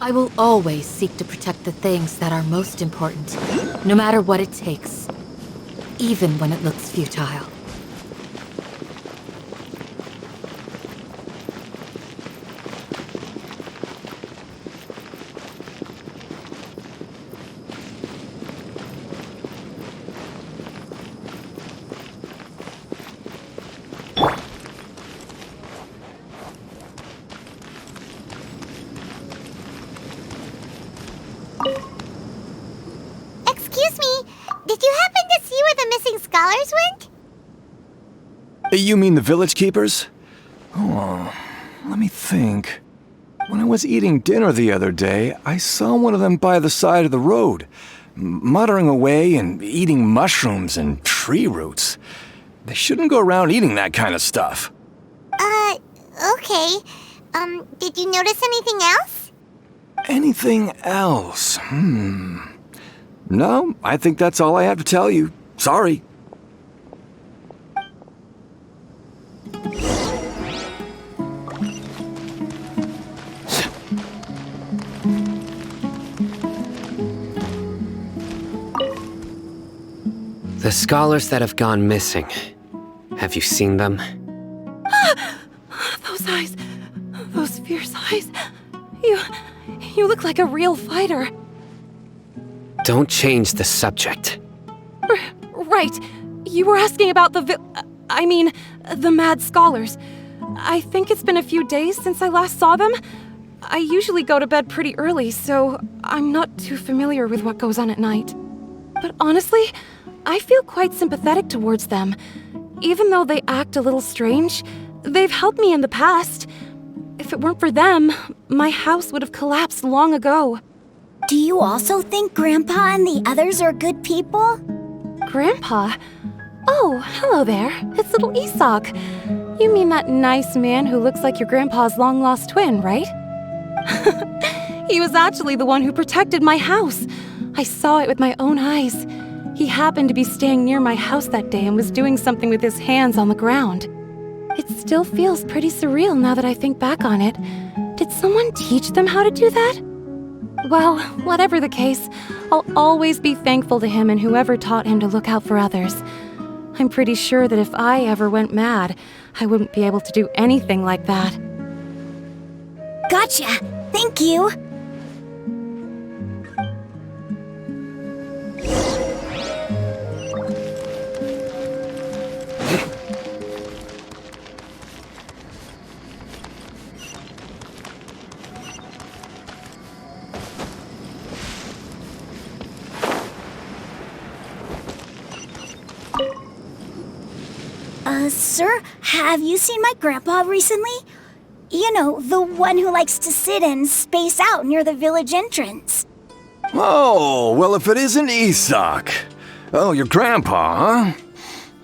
I will always seek to protect the things that are most important, no matter what it takes, even when it looks futile. Excuse me, did you happen to see where the missing scholars went? You mean the village keepers? Oh, let me think. When I was eating dinner the other day, I saw one of them by the side of the road, muttering away and eating mushrooms and tree roots. They shouldn't go around eating that kind of stuff. Okay. Did you notice anything else? Anything else? No, I think that's all I have to tell you. Sorry. The scholars that have gone missing. Have you seen them? Those eyes. Those fierce eyes. You look like a real fighter. Don't change the subject. Right. You were asking about the mad scholars. I think it's been a few days since I last saw them. I usually go to bed pretty early, so I'm not too familiar with what goes on at night. But honestly, I feel quite sympathetic towards them. Even though they act a little strange, they've helped me in the past. If it weren't for them, my house would have collapsed long ago. Do you also think Grandpa and the others are good people? Grandpa? Oh, hello there. It's little Isaac. You mean that nice man who looks like your grandpa's long-lost twin, right? He was actually the one who protected my house. I saw it with my own eyes. He happened to be staying near my house that day and was doing something with his hands on the ground. It still feels pretty surreal now that I think back on it. Did someone teach them how to do that? Well, whatever the case, I'll always be thankful to him and whoever taught him to look out for others. I'm pretty sure that if I ever went mad, I wouldn't be able to do anything like that. Gotcha. Thank you. Sir, have you seen my grandpa recently? You know, the one who likes to sit and space out near the village entrance. Oh, well, if it isn't Isaac. Oh, your grandpa, huh?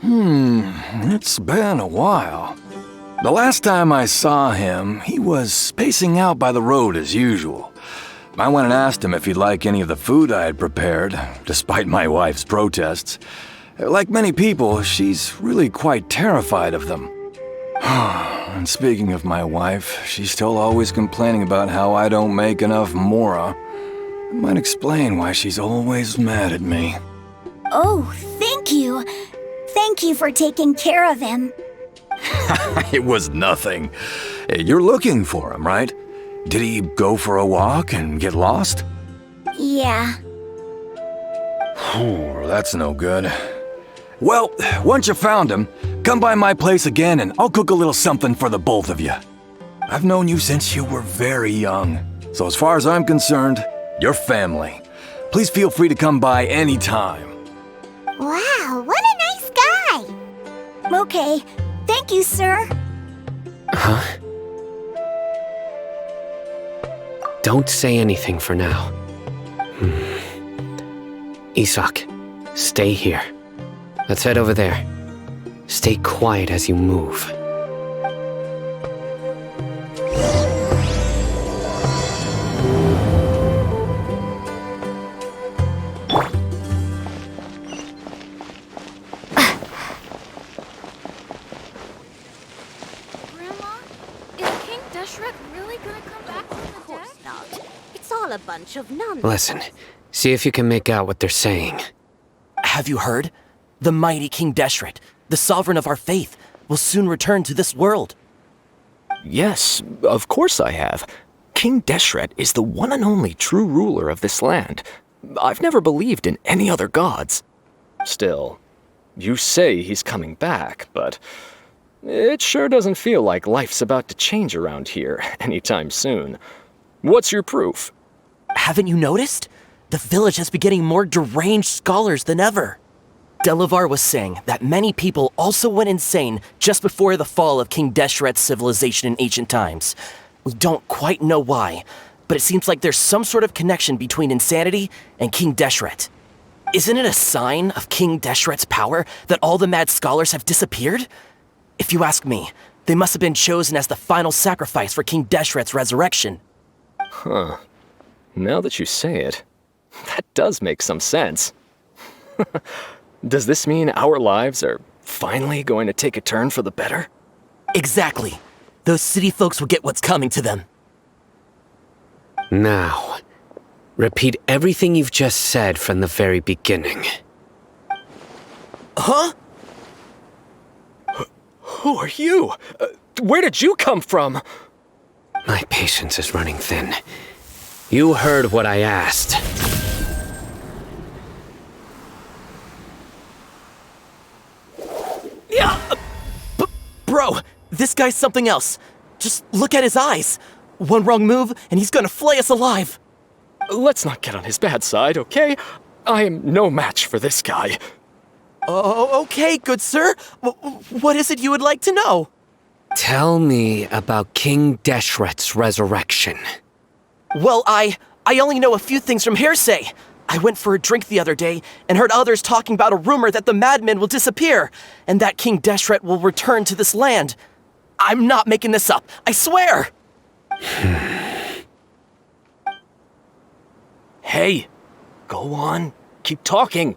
It's been a while. The last time I saw him, he was spacing out by the road as usual. I went and asked him if he'd like any of the food I had prepared, despite my wife's protests. Like many people, she's really quite terrified of them. And speaking of my wife, she's still always complaining about how I don't make enough mora. It might explain why she's always mad at me. Oh, thank you. Thank you for taking care of him. It was nothing. You're looking for him, right? Did he go for a walk and get lost? Yeah. That's no good. Well, once you found him, come by my place again and I'll cook a little something for the both of you. I've known you since you were very young, so as far as I'm concerned, you're family. Please feel free to come by anytime. Wow, what a nice guy! Okay, thank you, sir. Huh? Don't say anything for now. Isaac, stay here. Let's head over there. Stay quiet as you move. Grandma, is King Deshret really gonna come back from the dead? Of course not. It's all all a bunch of nonsense. Listen, see if you can make out what they're saying. Have you heard? The mighty King Deshret, the sovereign of our faith, will soon return to this world. Yes, of course I have. King Deshret is the one and only true ruler of this land. I've never believed in any other gods. Still, you say he's coming back, but it sure doesn't feel like life's about to change around here anytime soon. What's your proof? Haven't you noticed? The village has been getting more deranged scholars than ever. Delavar was saying that many people also went insane just before the fall of King Deshret's civilization in ancient times. We don't quite know why, but it seems like there's some sort of connection between insanity and King Deshret. Isn't it a sign of King Deshret's power that all the mad scholars have disappeared? If you ask me, they must have been chosen as the final sacrifice for King Deshret's resurrection. Huh. Now that you say it, that does make some sense. Does this mean our lives are finally going to take a turn for the better? Exactly. Those city folks will get what's coming to them. Now, repeat everything you've just said from the very beginning. Huh? Who are you? Where did you come from? My patience is running thin. You heard what I asked. Yeah! Bro, this guy's something else. Just look at his eyes. One wrong move, and he's gonna flay us alive. Let's not get on his bad side, okay? I am no match for this guy. Oh, okay, good sir. What is it you would like to know? Tell me about King Deshret's resurrection. Well, I only know a few things from hearsay. I went for a drink the other day and heard others talking about a rumor that the madmen will disappear and that King Deshret will return to this land. I'm not making this up, I swear! Hey, go on, keep talking.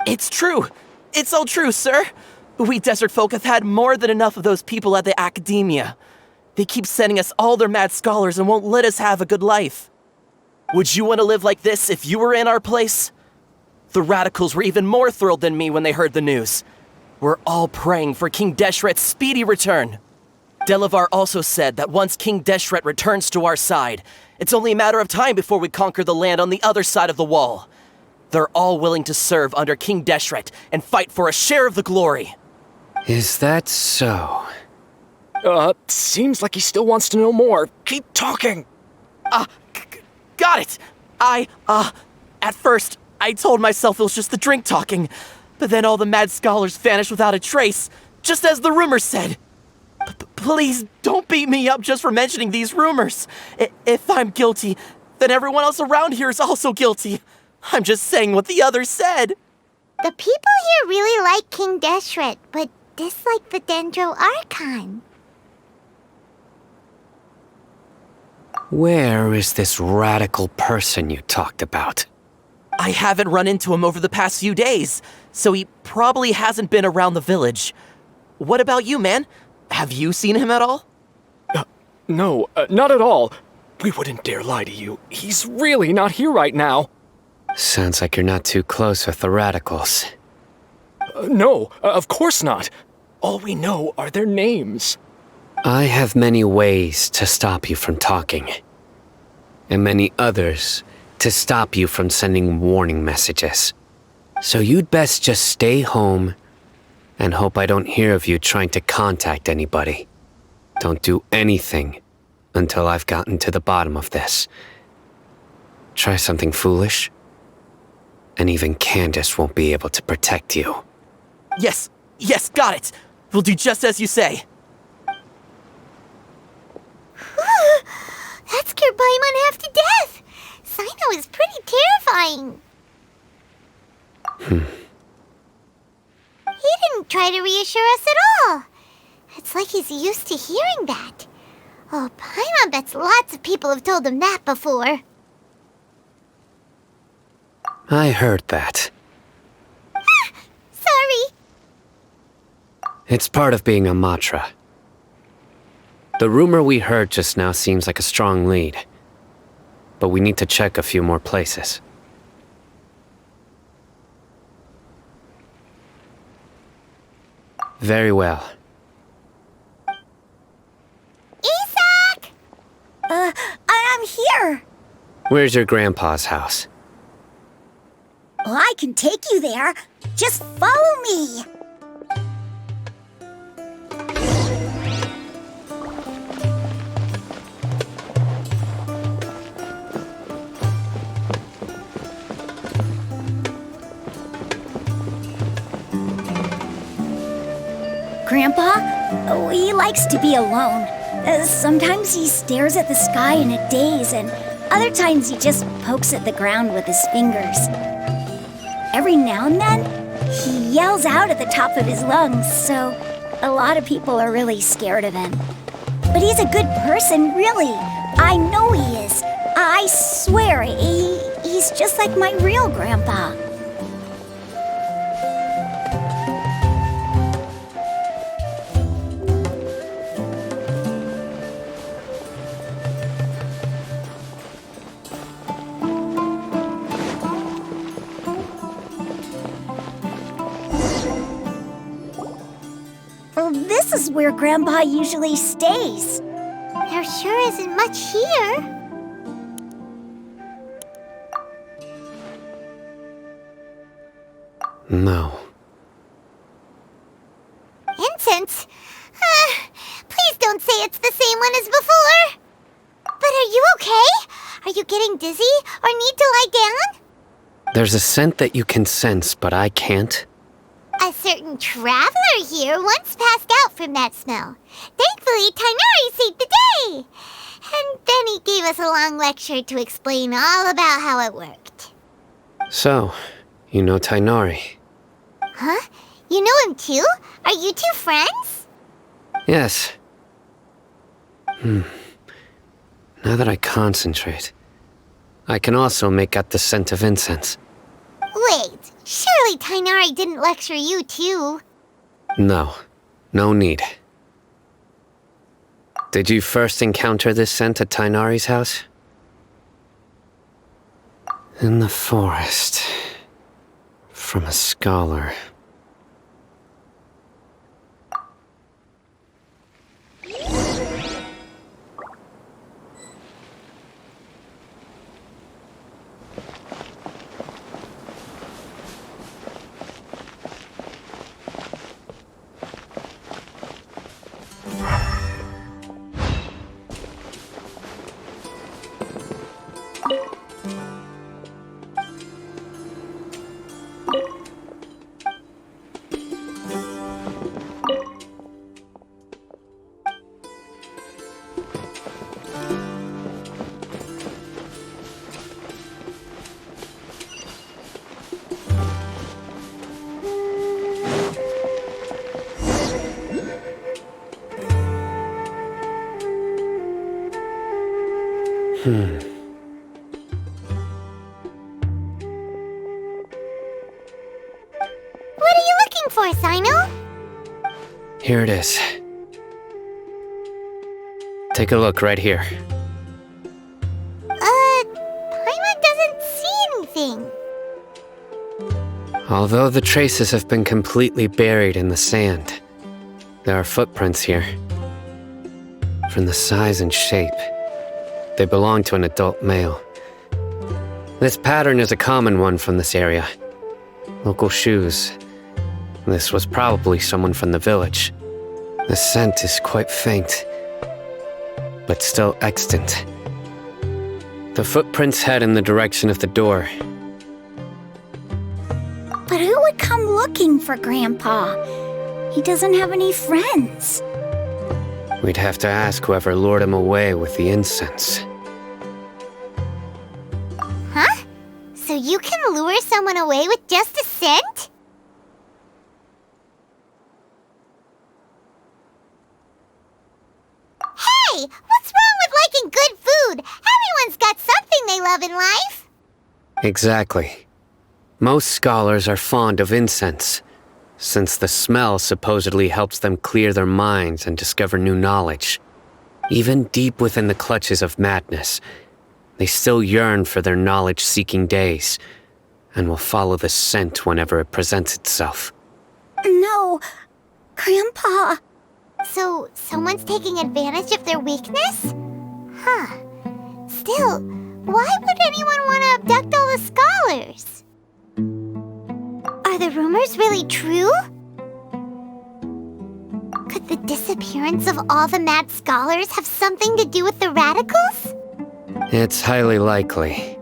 It's true. It's all true, sir. We desert folk have had more than enough of those people at the academia. They keep sending us all their mad scholars and won't let us have a good life. Would you want to live like this if you were in our place? The radicals were even more thrilled than me when they heard the news. We're all praying for King Deshret's speedy return. Delavar also said that once King Deshret returns to our side, it's only a matter of time before we conquer the land on the other side of the wall. They're all willing to serve under King Deshret and fight for a share of the glory. Is that so? Seems like he still wants to know more. Keep talking. Got it! At first, I told myself it was just the drink talking, but then all the mad scholars vanished without a trace, just as the rumors said. Please don't beat me up just for mentioning these rumors. If I'm guilty, then everyone else around here is also guilty. I'm just saying what the others said. The people here really like King Deshret, but dislike the Dendro Archon. Where is this radical person you talked about? I haven't run into him over the past few days, so he probably hasn't been around the village. What about you, man? Have you seen him at all? No, not at all. We wouldn't dare lie to you. He's really not here right now. Sounds like you're not too close with the radicals. No, of course not. All we know are their names. I have many ways to stop you from talking, and many others to stop you from sending warning messages. So you'd best just stay home and hope I don't hear of you trying to contact anybody. Don't do anything until I've gotten to the bottom of this. Try something foolish, and even Candace won't be able to protect you. Yes, got it. We'll do just as you say. That scared Paimon half to death. Cyno is pretty terrifying. He didn't try to reassure us at all. It's like he's used to hearing that. Oh, Paimon bets lots of people have told him that before. I heard that. Sorry. It's part of being a Matra. The rumor we heard just now seems like a strong lead. but we need to check a few more places. Very well. Isaac! I'm here. Where's your grandpa's house? Well, I can take you there. Just follow me. Grandpa, he likes to be alone. Sometimes he stares at the sky in a daze, and other times he just pokes at the ground with his fingers. Every now and then, he yells out at the top of his lungs, so a lot of people are really scared of him. But he's a good person, really. I know he is. I swear, he's just like my real grandpa. This is where Grandpa usually stays. There sure isn't much here. No. Incense? Please don't say it's the same one as before. But are you okay? Are you getting dizzy or need to lie down? There's a scent that you can sense, but I can't. A certain traveler here once passed out from that smell. Thankfully, Tighnari saved the day. And then he gave us a long lecture to explain all about how it worked. So, you know Tighnari? Huh? You know him too? Are you two friends? Yes. Now that I concentrate, I can also make out the scent of incense. Wait, surely Tighnari didn't lecture you too? No, no need. Did you first encounter this scent at Tighnari's house? In the forest. From a scholar. What are you looking for, Cyno? Here it is. Take a look right here. Paimon doesn't see anything. Although the traces have been completely buried in the sand, there are footprints here. From the size and shape, they belong to an adult male. This pattern is a common one from this area. Local shoes. This was probably someone from the village. The scent is quite faint, but still extant. The footprints head in the direction of the door. But who would come looking for Grandpa? He doesn't have any friends. We'd have to ask whoever lured him away with the incense. Huh? So you can lure someone away with just a scent? Hey! What's wrong with liking good food? Everyone's got something they love in life. Exactly. Most scholars are fond of incense, since the smell supposedly helps them clear their minds and discover new knowledge. Even deep within the clutches of madness, They still yearn for their knowledge-seeking days, and will follow the scent whenever it presents itself. No, Grandpa. So, someone's taking advantage of their weakness? Huh. Still, why would anyone want to abduct all the scholars? Are the rumors really true? Could the disappearance of all the mad scholars have something to do with the radicals? It's highly likely.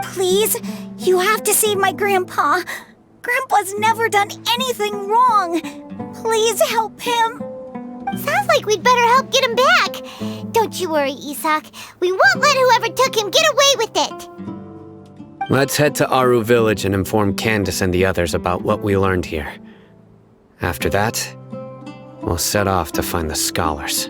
Please, you have to save my Grandpa. Grandpa's never done anything wrong. Please help him. Sounds like we'd better help get him back. Don't you worry, Isak. We won't let whoever took him get away with it. Let's head to Aaru village and inform Candace and the others about what we learned here. After that, we'll set off to find the scholars.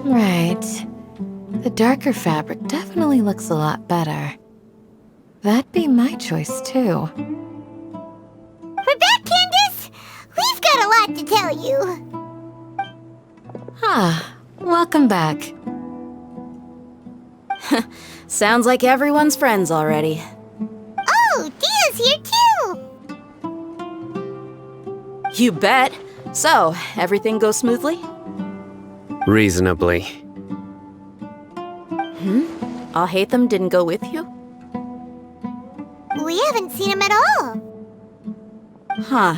Right. The darker fabric definitely looks a lot better. That'd be my choice, too. We're back, Candace! We've got a lot to tell you. Ah, welcome back. Sounds like everyone's friends already. Oh, Dia's here too! You bet. So, everything goes smoothly? Reasonably. Al-Hайтам didn't go with you? We haven't seen him at all. Huh.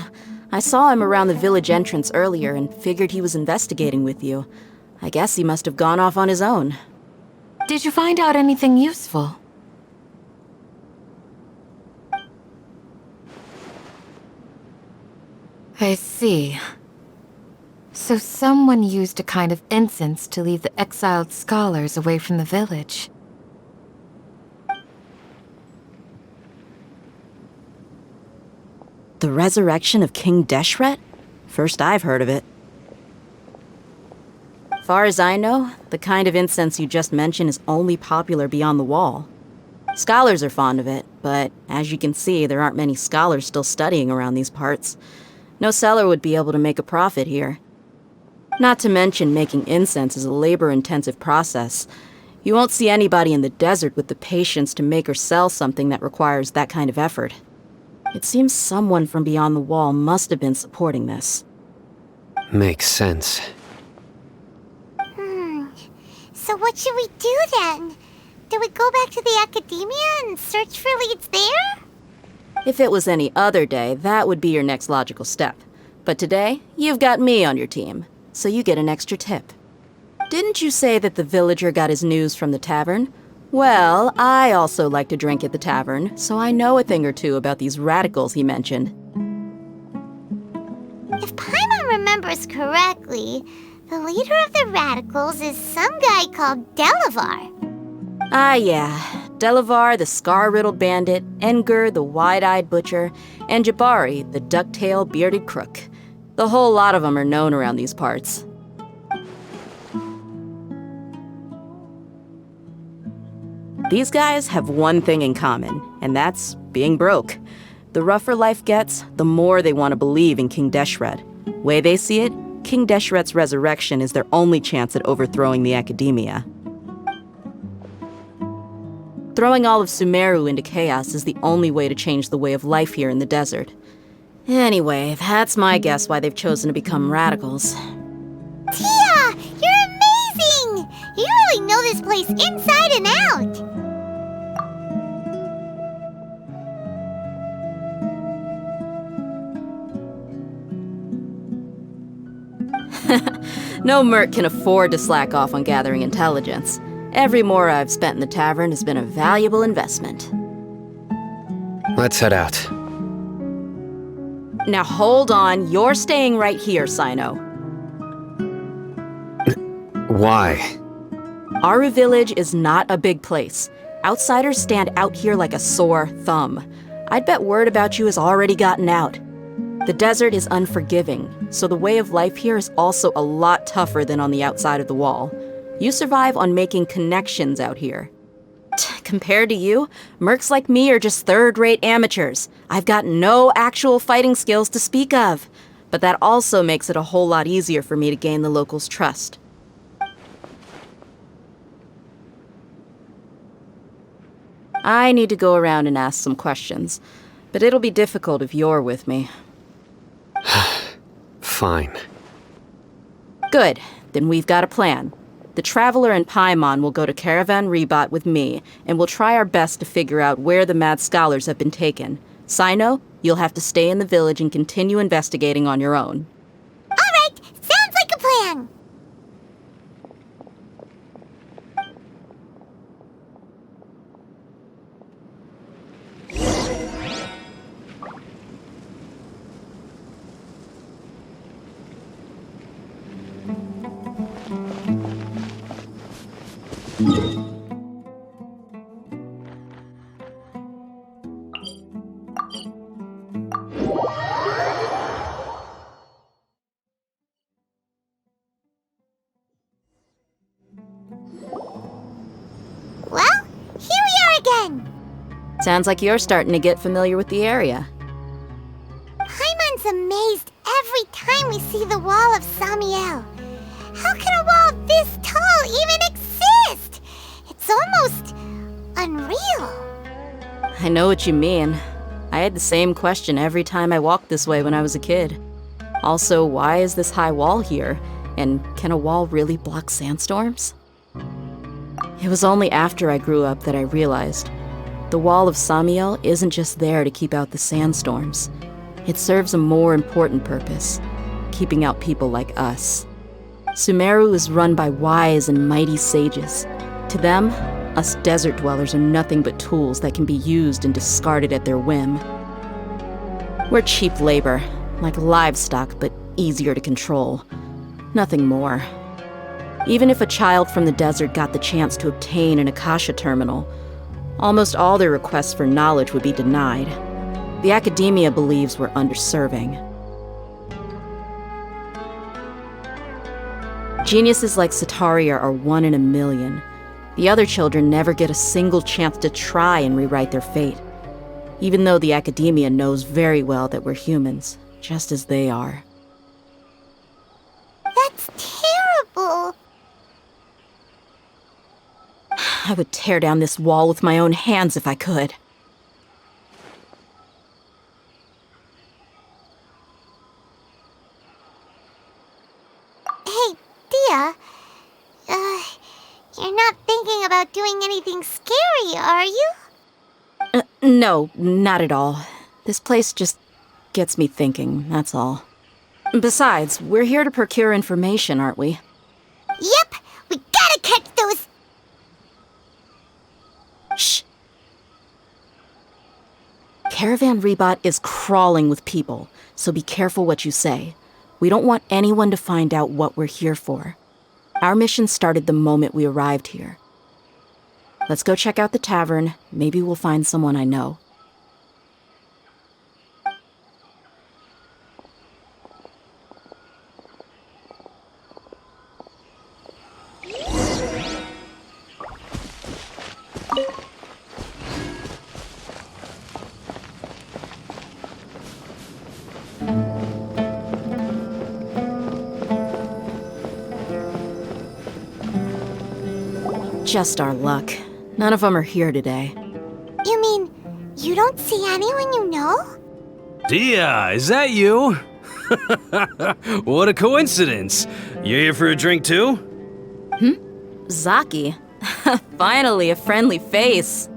I saw him around the village entrance earlier and figured he was investigating with you. I guess he must have gone off on his own. Did you find out anything useful? I see. So someone used a kind of incense to lead the exiled scholars away from the village. The resurrection of King Deshret? First I've heard of it. Far as I know, the kind of incense you just mentioned is only popular beyond the wall. Scholars are fond of it, but as you can see, there aren't many scholars still studying around these parts. No seller would be able to make a profit here. Not to mention, making incense is a labor-intensive process. You won't see anybody in the desert with the patience to make or sell something that requires that kind of effort. It seems someone from beyond the wall must have been supporting this. Makes sense. So what should we do then? Do we go back to the academia and search for leads there? If it was any other day, that would be your next logical step. But today, you've got me on your team, so you get an extra tip. Didn't you say that the villager got his news from the tavern? Well, I also like to drink at the tavern, so I know a thing or two about these radicals he mentioned. If Paimon remembers correctly, the leader of the radicals is some guy called Delavar. Ah, yeah. Delavar, the scar-riddled bandit, Engur, the wide-eyed butcher, and Jabari, the duck-tailed bearded crook. The whole lot of them are known around these parts. These guys have one thing in common, and that's being broke. The rougher life gets, the more they want to believe in King Deshret. Way they see it, King Deshret's resurrection is their only chance at overthrowing the academia. Throwing all of Sumeru into chaos is the only way to change the way of life here in the desert. Anyway, that's my guess why they've chosen to become radicals. Tia! You're amazing! You really know this place inside and out! No merc can afford to slack off on gathering intelligence. Every mora I've spent in the tavern has been a valuable investment. Let's head out. Now hold on, you're staying right here, Cyno. Why? Aaru village is not a big place. Outsiders stand out here like a sore thumb. I'd bet word about you has already gotten out. The desert is unforgiving, so the way of life here is also a lot tougher than on the outside of the wall. You survive on making connections out here. Compared to you, mercs like me are just third-rate amateurs. I've got no actual fighting skills to speak of. But that also makes it a whole lot easier for me to gain the locals' trust. I need to go around and ask some questions, but it'll be difficult if you're with me. Fine. Good, then we've got a plan. The Traveler and Paimon will go to Caravan-ribatu with me, and we'll try our best to figure out where the mad scholars have been taken. Cyno, you'll have to stay in the village and continue investigating on your own. All right, sounds like a plan. Well, here we are again. Sounds like you're starting to get familiar with the area. Paimon's amazed every time we see the wall of Samiel. How can a wall this tall even exist? It's almost unreal. I know what you mean. I had the same question every time I walked this way when I was a kid. Also, why is this high wall here? And can a wall really block sandstorms? It was only after I grew up that I realized the wall of Samiel isn't just there to keep out the sandstorms. It serves a more important purpose, keeping out people like us. Sumeru is run by wise and mighty sages. To them, us desert dwellers are nothing but tools that can be used and discarded at their whim. We're cheap labor, like livestock, but easier to control. Nothing more. Even if a child from the desert got the chance to obtain an Akasha terminal, almost all their requests for knowledge would be denied. The academia believes we're underserving. Geniuses like Sataria are one in a million. The other children never get a single chance to try and rewrite their fate, even though the academia knows very well that we're humans, just as they are. That's terrible. I would tear down this wall with my own hands if I could. Hey, Dia. You're not thinking about doing anything scary, are you? No, not at all. This place just gets me thinking, that's all. Besides, we're here to procure information, aren't we? Yep, we gotta catch those... Shh. Caravan-ribatu is crawling with people, so be careful what you say. We don't want anyone to find out what we're here for. Our mission started the moment we arrived here. Let's go check out the tavern. Maybe we'll find someone I know. Just our luck. None of them are here today. You mean, you don't see anyone you know? Dia, is that you? What a coincidence. You here for a drink too? Zaki. Finally, a friendly face.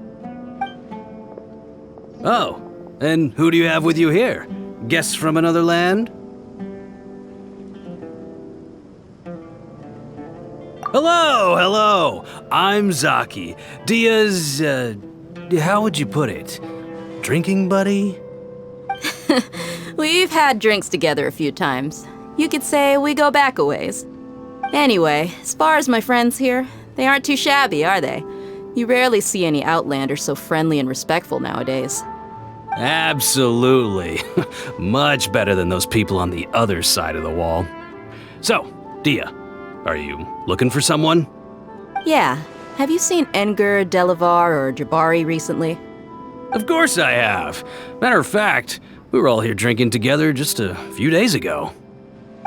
Oh, and who do you have with you here? Guests from another land? Hello. I'm Zaki. Dia's, how would you put it? Drinking buddy? We've had drinks together a few times. You could say we go back a ways. Anyway, as far as my friends here, they aren't too shabby, are they? You rarely see any Outlanders so friendly and respectful nowadays. Absolutely. Much better than those people on the other side of the wall. So, Dia, are you looking for someone? Yeah. Have you seen Engur, Delavar, or Jabari recently? Of course I have. Matter of fact, we were all here drinking together just a few days ago.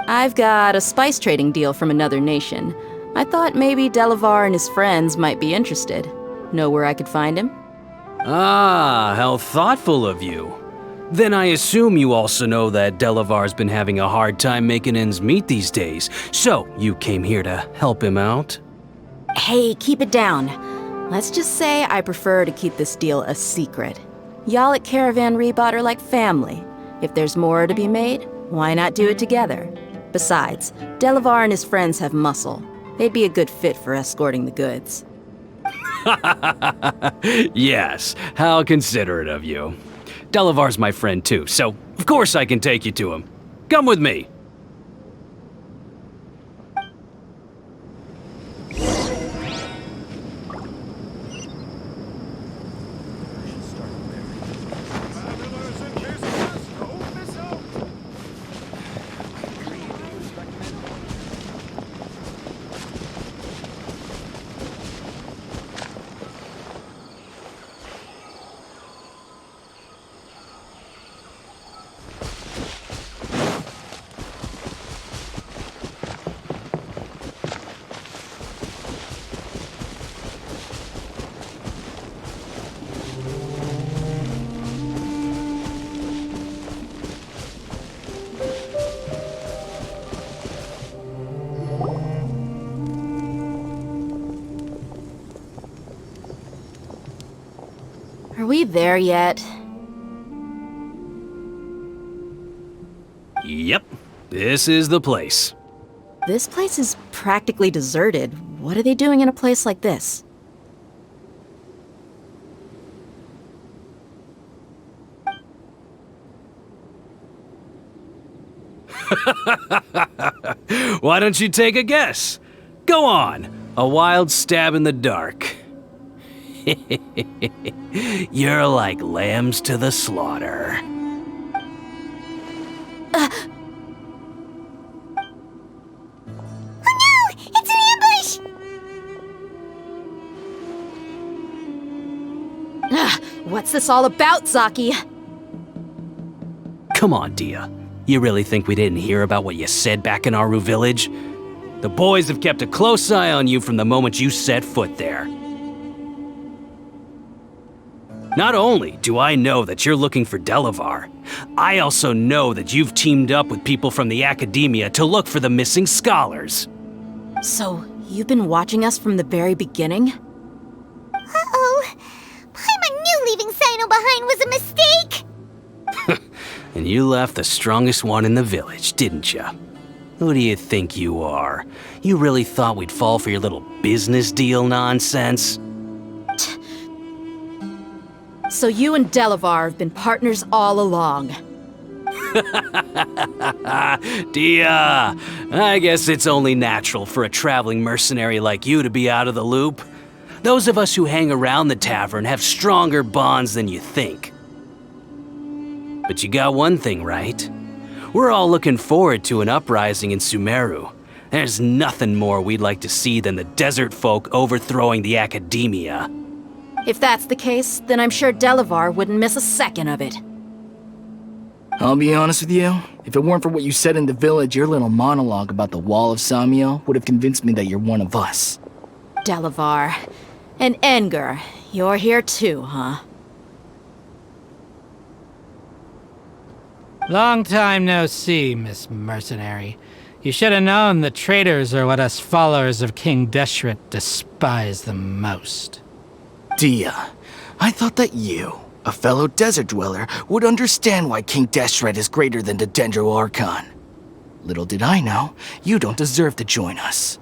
I've got a spice trading deal from another nation. I thought maybe Delavar and his friends might be interested. Know where I could find him? Ah, how thoughtful of you. Then I assume you also know that Delavar's been having a hard time making ends meet these days, so you came here to help him out? Hey, keep it down. Let's just say I prefer to keep this deal a secret. Y'all at Caravan-ribatu are like family. If there's more to be made, why not do it together? Besides, Delavar and his friends have muscle. They'd be a good fit for escorting the goods. Yes, how considerate of you. Delavar's my friend too, so of course I can take you to him. Come with me. Are we there yet? Yep, this is the place. This place is practically deserted. What are they doing in a place like this? Why don't you take a guess? Go on, a wild stab in the dark. You're like lambs to the slaughter. Oh no! It's an ambush! What's this all about, Zaki? Come on, Dia. You really think we didn't hear about what you said back in Aaru village? The boys have kept a close eye on you from the moment you set foot there. Not only do I know that you're looking for Delavar, I also know that you've teamed up with people from the academia to look for the missing scholars. So, you've been watching us from the very beginning? Uh-oh. Paimon knew leaving Cyno behind was a mistake! And you left the strongest one in the village, didn't you? Who do you think you are? You really thought we'd fall for your little business deal nonsense? So you and Delavar have been partners all along. Dia, I guess it's only natural for a traveling mercenary like you to be out of the loop. Those of us who hang around the tavern have stronger bonds than you think. But you got one thing right. We're all looking forward to an uprising in Sumeru. There's nothing more we'd like to see than the desert folk overthrowing the academia. If that's the case, then I'm sure Delavar wouldn't miss a second of it. I'll be honest with you, if it weren't for what you said in the village, your little monologue about the Wall of Samiel would have convinced me that you're one of us. Delavar. And Engur, you're here too, huh? Long time no see, Miss Mercenary. You should have known the traitors are what us followers of King Deshret despise the most. Dia, I thought that you, a fellow desert dweller, would understand why King Deshret is greater than the Dendro Archon. Little did I know, you don't deserve to join us.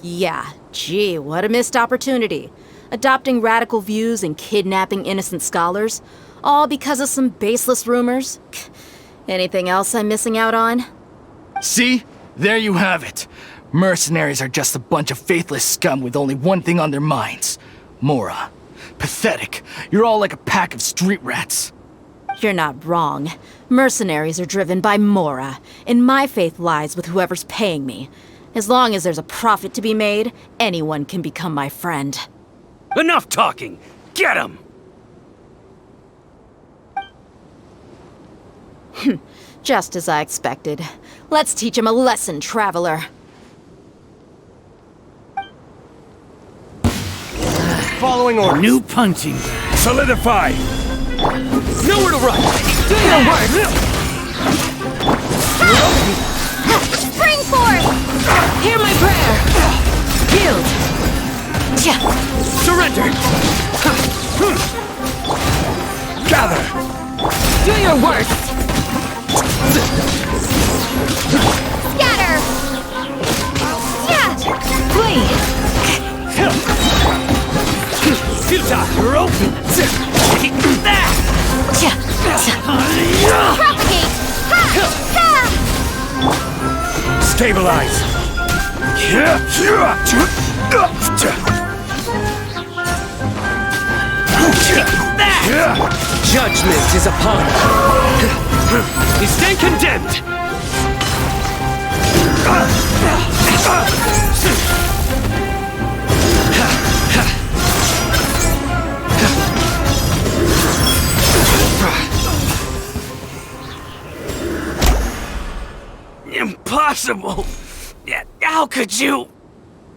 Yeah, gee, what a missed opportunity. Adopting radical views and kidnapping innocent scholars, all because of some baseless rumors. Anything else I'm missing out on? See? There you have it. Mercenaries are just a bunch of faithless scum with only one thing on their minds. Mora. Pathetic. You're all like a pack of street rats. You're not wrong. Mercenaries are driven by Mora, and my faith lies with whoever's paying me. As long as there's a profit to be made, anyone can become my friend. Enough talking! Get him! Just as I expected. Let's teach him a lesson, traveler. Following orders. New punching bag. Solidify! Nowhere to run! Do your work! Spring forth! Hear my prayer! Yield! Surrender! Gather! Do your worst! Scatter! Flee! Futile! Rope! Take that! Propagate! Stabilize! Judgment is upon us. You stand condemned! Impossible! How could you?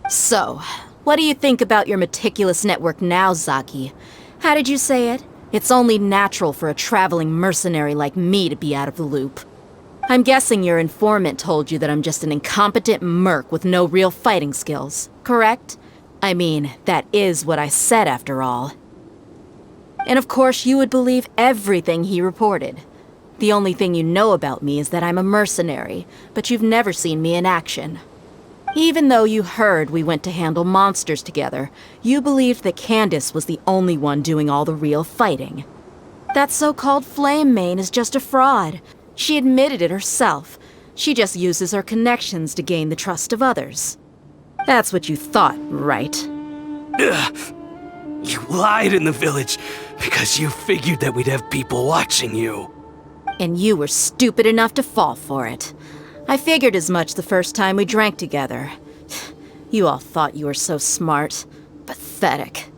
So, what do you think about your meticulous network now, Zaki? How did you say it? It's only natural for a traveling mercenary like me to be out of the loop. I'm guessing your informant told you that I'm just an incompetent merc with no real fighting skills, correct? I mean, that is what I said after all. And of course you would believe everything he reported. The only thing you know about me is that I'm a mercenary, but you've never seen me in action. Even though you heard we went to handle monsters together, you believed that Candace was the only one doing all the real fighting. That so-called Flame Mane is just a fraud. She admitted it herself. She just uses her connections to gain the trust of others. That's what you thought, right? Ugh. You lied in the village because you figured that we'd have people watching you. And you were stupid enough to fall for it. I figured as much the first time we drank together. You all thought you were so smart. Pathetic.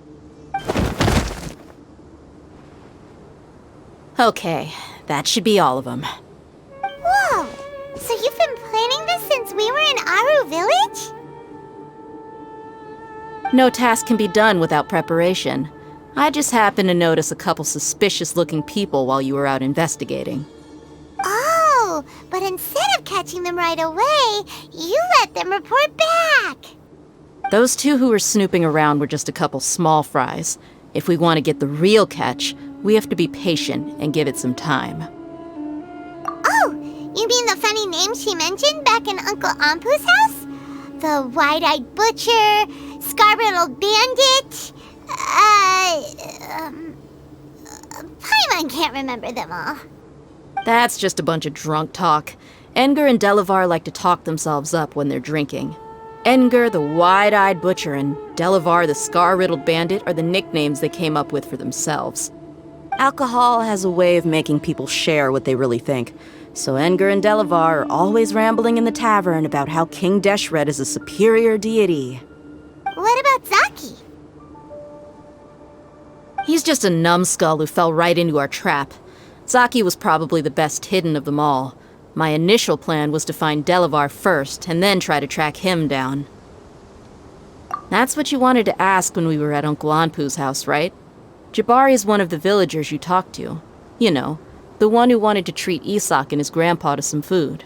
Okay, that should be all of them. Whoa! So you've been planning this since we were in Aaru village? No task can be done without preparation. I just happened to notice a couple suspicious-looking people while you were out investigating. Oh, but instead of catching them right away, you let them report back. Those two who were snooping around were just a couple small fries. If we want to get the real catch, we have to be patient and give it some time. Oh, you mean the funny name she mentioned back in Uncle Ampu's house? The wide-eyed butcher, scar-riddled bandit, Paimon can't remember them all. That's just a bunch of drunk talk. Engar and Delavar like to talk themselves up when they're drinking. Engar, the wide-eyed butcher, and Delavar, the scar-riddled bandit, are the nicknames they came up with for themselves. Alcohol has a way of making people share what they really think, so Engar and Delavar are always rambling in the tavern about how King Deshret is a superior deity. What about Zaki? He's just a numbskull who fell right into our trap. Zaki was probably the best hidden of them all. My initial plan was to find Delavar first, and then try to track him down. That's what you wanted to ask when we were at Uncle Anpu's house, right? Jabari is one of the villagers you talked to. You know, the one who wanted to treat Исаак and his grandpa to some food.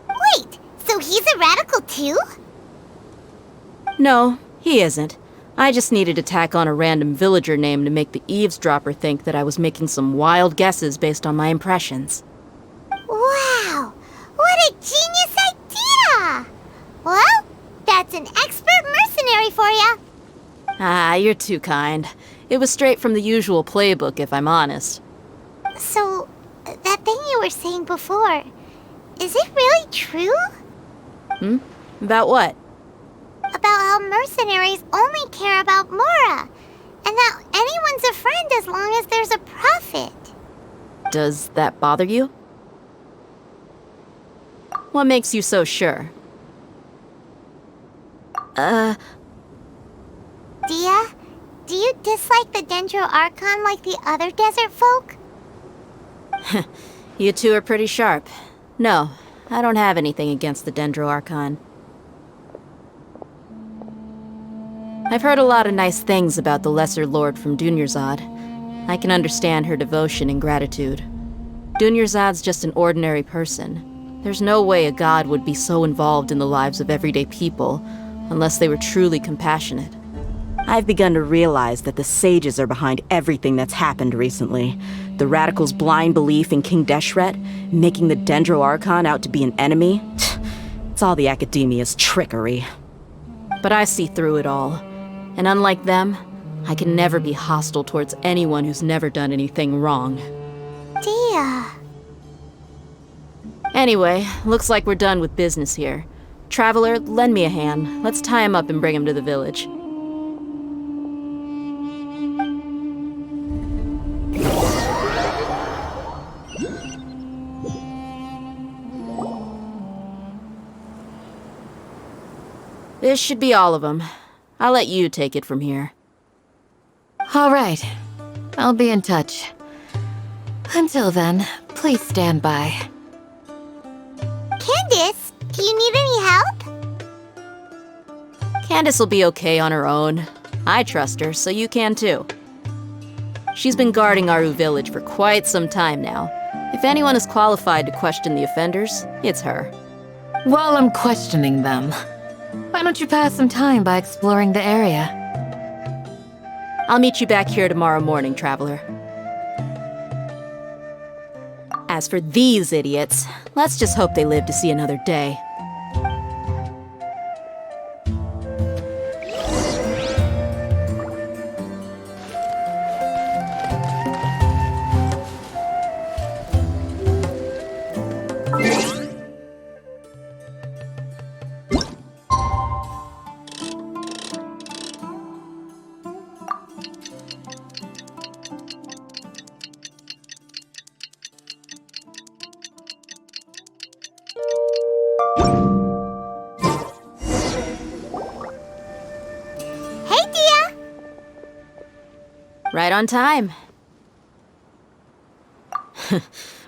Wait, so he's a radical too? No, he isn't. I just needed to tack on a random villager name to make the eavesdropper think that I was making some wild guesses based on my impressions. Wow, what a genius idea! Well, that's an expert mercenary for ya. Ah, you're too kind. It was straight from the usual playbook, if I'm honest. So, that thing you were saying before, is it really true? About what? About how mercenaries only care about Mora, and that anyone's a friend as long as there's a profit. Does that bother you? What makes you so sure? Dia, do you dislike the Dendro Archon like the other desert folk? You two are pretty sharp. No, I don't have anything against the Dendro Archon. I've heard a lot of nice things about the Lesser Lord from Dunyarzad. I can understand her devotion and gratitude. Dunyarzad's just an ordinary person. There's no way a god would be so involved in the lives of everyday people, unless they were truly compassionate. I've begun to realize that the sages are behind everything that's happened recently. The radicals' blind belief in King Deshret, making the Dendro Archon out to be an enemy. It's all the academia's trickery. But I see through it all. And unlike them, I can never be hostile towards anyone who's never done anything wrong. Dia. Anyway, looks like we're done with business here. Traveler, lend me a hand. Let's tie him up and bring him to the village. This should be all of them. I'll let you take it from here. All right. I'll be in touch. Until then, please stand by. Candace, do you need any help? Candace will be okay on her own. I trust her, so you can too. She's been guarding Aaru village for quite some time now. If anyone is qualified to question the offenders, it's her. While I'm questioning them, why don't you pass some time by exploring the area? I'll meet you back here tomorrow morning, Traveler. As for these idiots, let's just hope they live to see another day. Right on time.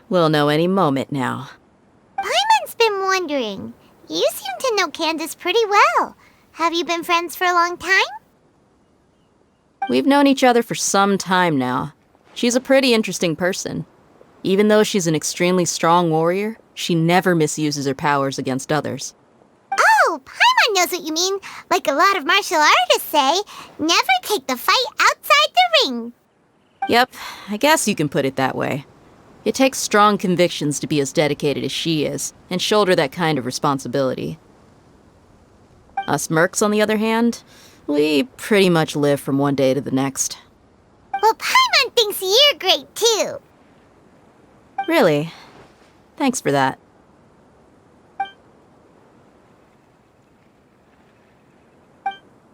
We'll know any moment now. Paimon's been wondering. You seem to know Candace pretty well. Have you been friends for a long time? We've known each other for some time now. She's a pretty interesting person. Even though she's an extremely strong warrior, she never misuses her powers against others. Oh, Paimon knows what you mean. Like a lot of martial artists say, never take the fight outside the ring. Yep, I guess you can put it that way. It takes strong convictions to be as dedicated as she is, and shoulder that kind of responsibility. Us mercs, on the other hand, we pretty much live from one day to the next. Well, Paimon thinks you're great too. Really? Thanks for that.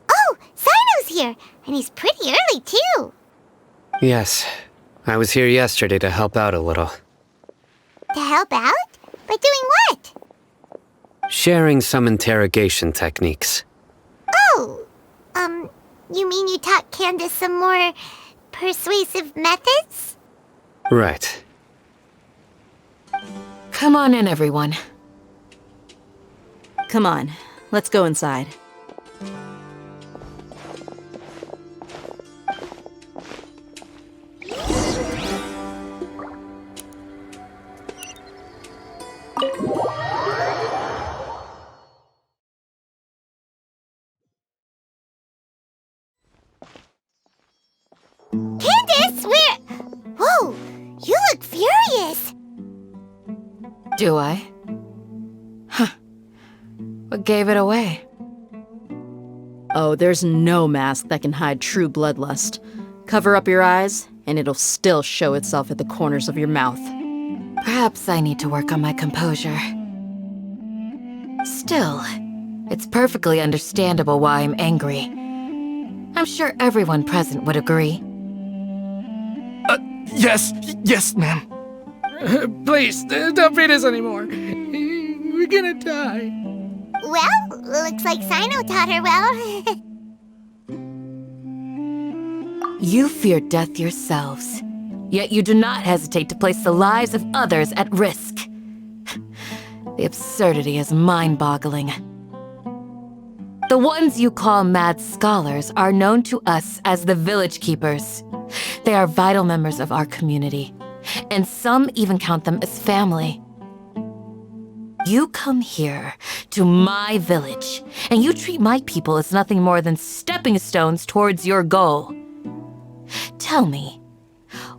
Oh, Cyno's here, and he's pretty early too. Yes. I was here yesterday to help out a little. To help out? By doing what? Sharing some interrogation techniques. Oh, you mean you taught Candace some more persuasive methods? Right. Come on in, everyone. Come on, let's go inside. Candace, where? Whoa, you look furious. Do I? Huh. What gave it away? Oh, there's no mask that can hide true bloodlust. Cover up your eyes, and it'll still show itself at the corners of your mouth. Perhaps I need to work on my composure. Still, it's perfectly understandable why I'm angry. I'm sure everyone present would agree. Yes, ma'am. Please, don't beat us anymore. We're gonna die. Well, looks like Cyno taught her well. You fear death yourselves, yet you do not hesitate to place the lives of others at risk. The absurdity is mind-boggling. The ones you call mad scholars are known to us as the village keepers. They are vital members of our community, and some even count them as family. You come here, to my village, and you treat my people as nothing more than stepping stones towards your goal. Tell me,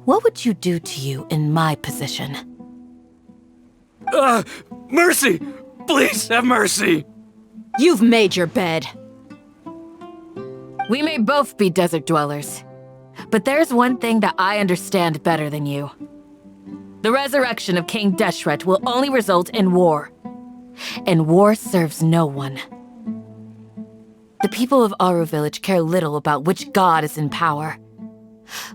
what would you do to you in my position? Mercy! Please have mercy! You've made your bed. We may both be desert dwellers, but there's one thing that I understand better than you. The resurrection of King Deshret will only result in war, and war serves no one. The people of Aaru village care little about which god is in power.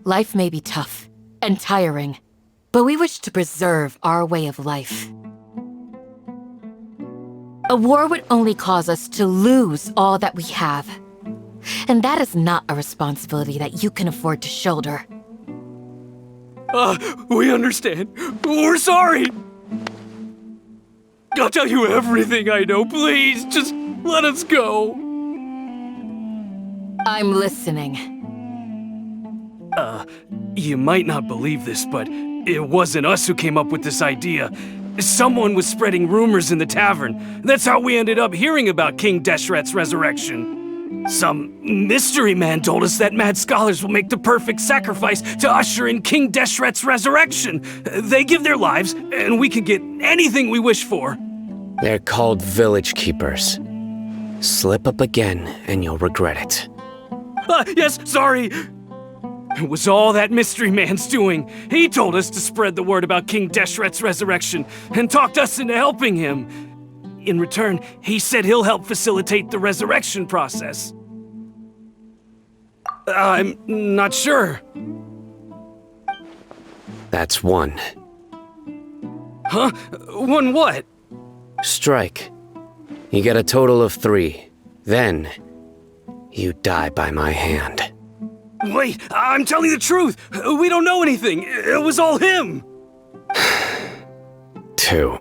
Life may be tough and tiring, but we wish to preserve our way of life. A war would only cause us to lose all that we have, and that is not a responsibility that you can afford to shoulder. We understand. We're sorry! I'll tell you everything I know, please. Just let us go. I'm listening. You might not believe this, but it wasn't us who came up with this idea. Someone was spreading rumors in the tavern. That's how we ended up hearing about King Deshret's resurrection. Some mystery man told us that mad scholars will make the perfect sacrifice to usher in King Deshret's resurrection. They give their lives, and we can get anything we wish for. They're called village keepers. Slip up again, and you'll regret it. Yes, sorry. It was all that mystery man's doing. He told us to spread the word about King Deshret's resurrection and talked us into helping him. In return, he said he'll help facilitate the resurrection process. I'm not sure. That's one. Huh? One what? Strike. You get a total of 3. Then, you die by my hand. Wait, I'm telling the truth. We don't know anything. It was all him. 2.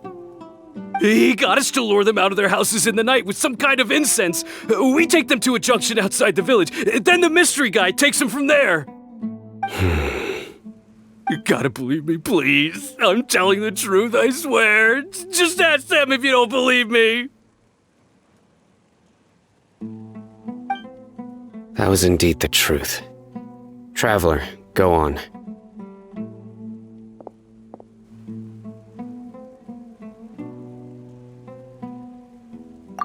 He got us to lure them out of their houses in the night with some kind of incense. We take them to a junction outside the village. Then the mystery guy takes them from there. You gotta believe me, please. I'm telling the truth, I swear. Just ask them if you don't believe me. That was indeed the truth. Traveler, go on.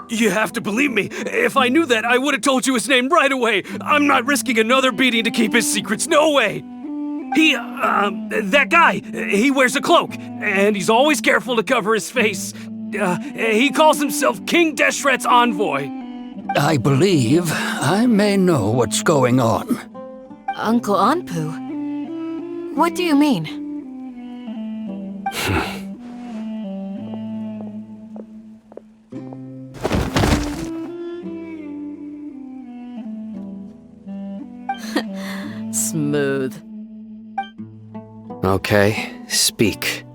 You have to believe me. If I knew that, I would have told you his name right away. I'm not risking another beating to keep his secrets. No way. That guy, he wears a cloak, and he's always careful to cover his face. He calls himself King Deshret's envoy. I believe I may know what's going on. Uncle Anpu? What do you mean? Smooth. Okay, speak.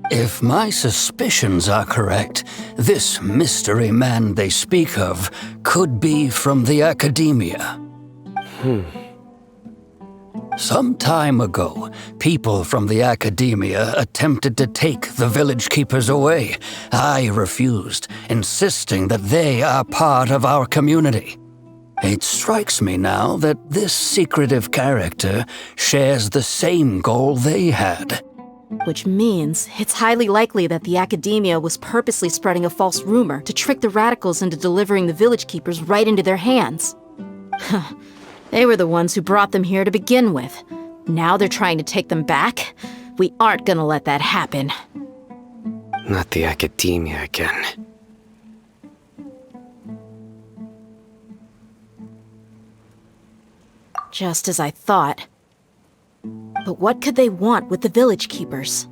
If my suspicions are correct, this mystery man they speak of could be from the academia. Some time ago, people from the academia attempted to take the village keepers away. I refused, insisting that they are part of our community. It strikes me now that this secretive character shares the same goal they had. Which means it's highly likely that the academia was purposely spreading a false rumor to trick the radicals into delivering the village keepers right into their hands. They were the ones who brought them here to begin with. Now they're trying to take them back? We aren't gonna let that happen. Not the academia again. Just as I thought. But what could they want with the village keepers?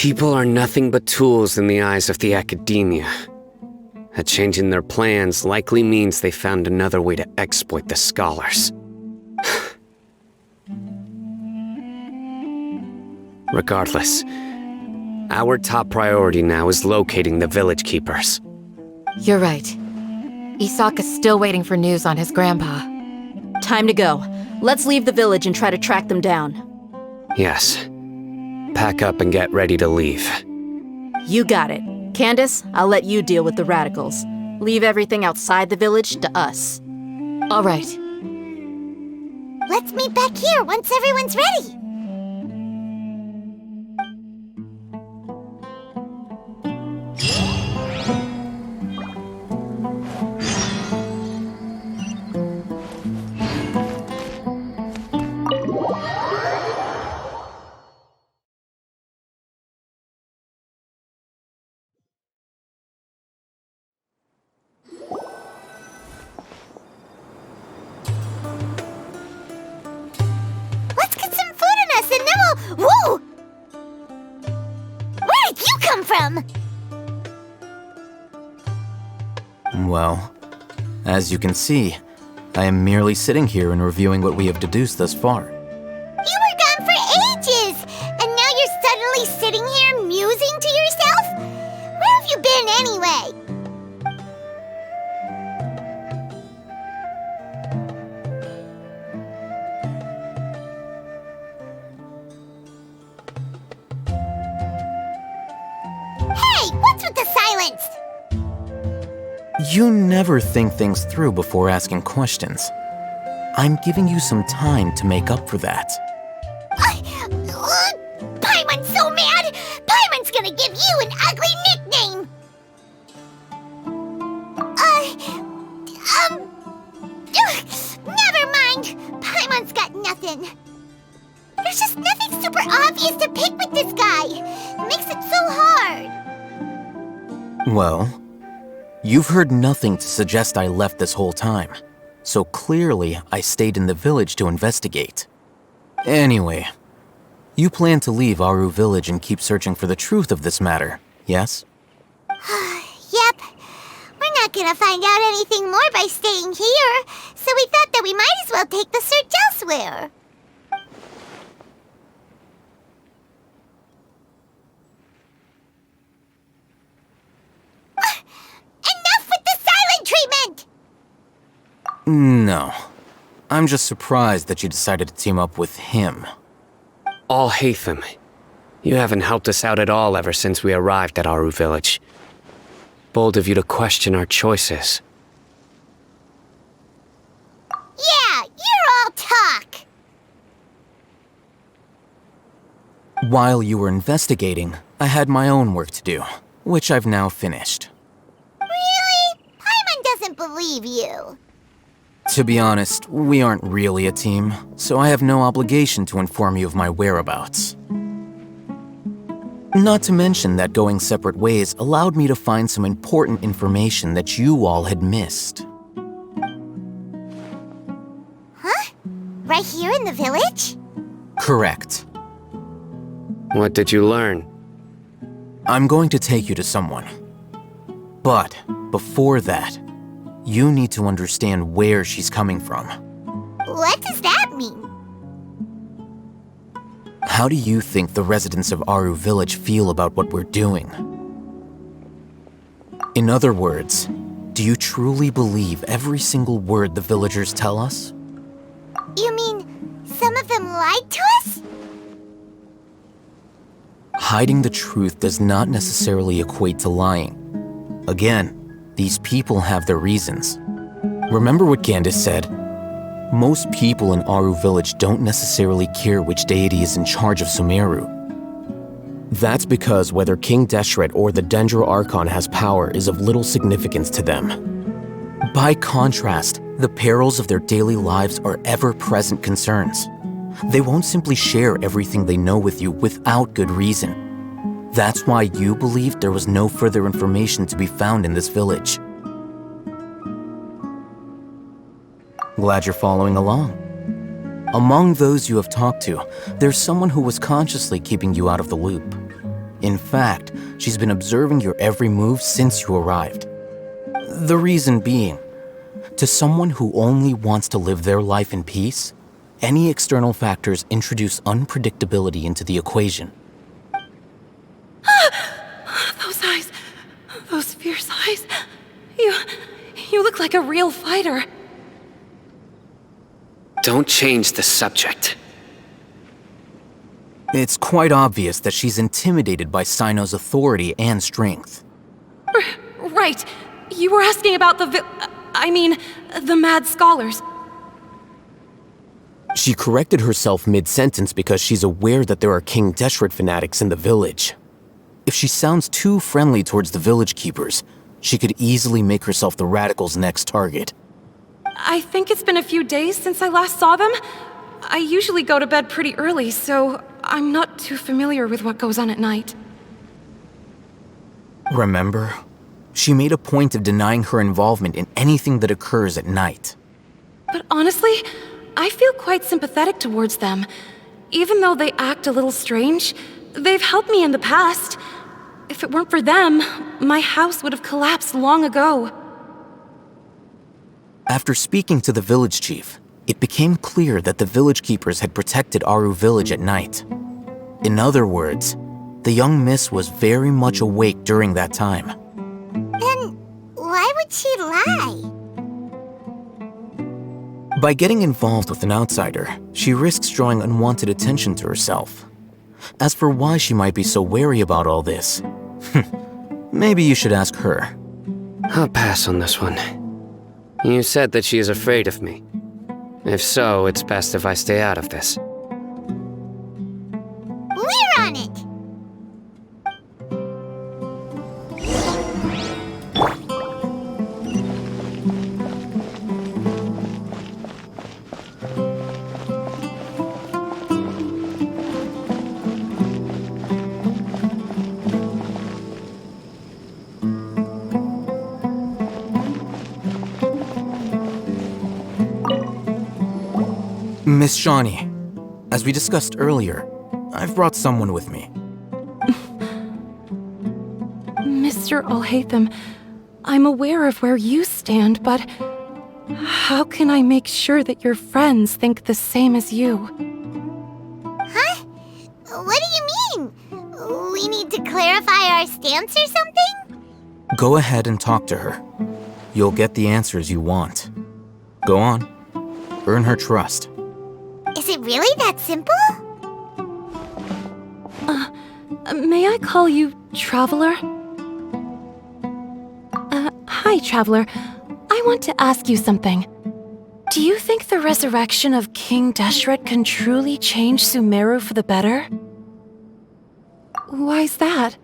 People are nothing but tools in the eyes of the academia. A change in their plans likely means they found another way to exploit the scholars. Regardless, our top priority now is locating the village keepers. You're right. Isaac is still waiting for news on his grandpa. Time to go. Let's leave the village and try to track them down. Yes. Pack up and get ready to leave. You got it. Candace, I'll let you deal with the radicals. Leave everything outside the village to us. All right. Let's meet back here once everyone's ready. Whoa! Where did you come from? Well, as you can see, I am merely sitting here and reviewing what we have deduced thus far. You were gone for ages, and now you're suddenly sitting here musing to yourself? Where have you been anyway? Hey, what's with the silence? You never think things through before asking questions. I'm giving you some time to make up for that. Paimon's so mad! Paimon's gonna give you an ugly nickname! Never mind! Paimon's got nothing. There's just nothing super obvious to pick with this guy. It makes it so hard. Well, you've heard nothing to suggest I left this whole time, so clearly I stayed in the village to investigate. Anyway, you plan to leave Aaru village and keep searching for the truth of this matter, yes? Yep. We're not gonna find out anything more by staying here, so we thought that we might as well take the search elsewhere. Enough with the silent treatment! No. I'm just surprised that you decided to team up with him. Al-Hайтам, you haven't helped us out at all ever since we arrived at Aaru village. Bold of you to question our choices. Yeah, you're all talk! While you were investigating, I had my own work to do, which I've now finished. Really? Paimon doesn't believe you. To be honest, we aren't really a team, so I have no obligation to inform you of my whereabouts. Not to mention that going separate ways allowed me to find some important information that you all had missed. Huh? Right here in the village? Correct. What did you learn? I'm going to take you to someone. But before that, you need to understand where she's coming from. What does that mean? How do you think the residents of Aaru village feel about what we're doing? In other words, do you truly believe every single word the villagers tell us? You mean, some of them lied to us? Hiding the truth does not necessarily equate to lying. Again, these people have their reasons. Remember what Candace said? Most people in Aaru village don't necessarily care which deity is in charge of Sumeru. That's because whether King Deshret or the Dendro Archon has power is of little significance to them. By contrast, the perils of their daily lives are ever-present concerns. They won't simply share everything they know with you without good reason. That's why you believed there was no further information to be found in this village. Glad you're following along. Among those you have talked to, there's someone who was consciously keeping you out of the loop. In fact, she's been observing your every move since you arrived. The reason being, to someone who only wants to live their life in peace, any external factors introduce unpredictability into the equation. Those eyes. Those fierce eyes. You look like a real fighter. Don't change the subject. It's quite obvious that she's intimidated by Cyno's authority and strength. Right. You were asking about the mad scholars. She corrected herself mid-sentence because she's aware that there are King Deshret fanatics in the village. If she sounds too friendly towards the village keepers, she could easily make herself the radicals' next target. I think it's been a few days since I last saw them. I usually go to bed pretty early, so I'm not too familiar with what goes on at night. Remember? She made a point of denying her involvement in anything that occurs at night. But honestly, I feel quite sympathetic towards them. Even though they act a little strange, they've helped me in the past. If it weren't for them, my house would have collapsed long ago. After speaking to the village chief, it became clear that the village keepers had protected Aaru village at night. In other words, the young miss was very much awake during that time. Then why would she lie? By getting involved with an outsider, she risks drawing unwanted attention to herself. As for why she might be so wary about all this, maybe you should ask her. I'll pass on this one. You said that she is afraid of me. If so, it's best if I stay out of this. We're on it! Miss Shani, as we discussed earlier, I've brought someone with me. Mr. al-Hайтам, I'm aware of where you stand, but how can I make sure that your friends think the same as you? Huh? What do you mean? We need to clarify our stance or something? Go ahead and talk to her. You'll get the answers you want. Go on. Earn her trust. Is it really that simple? May I call you Traveler? Hi, Traveler. I want to ask you something. Do you think the resurrection of King Deshret can truly change Sumeru for the better? Why's that?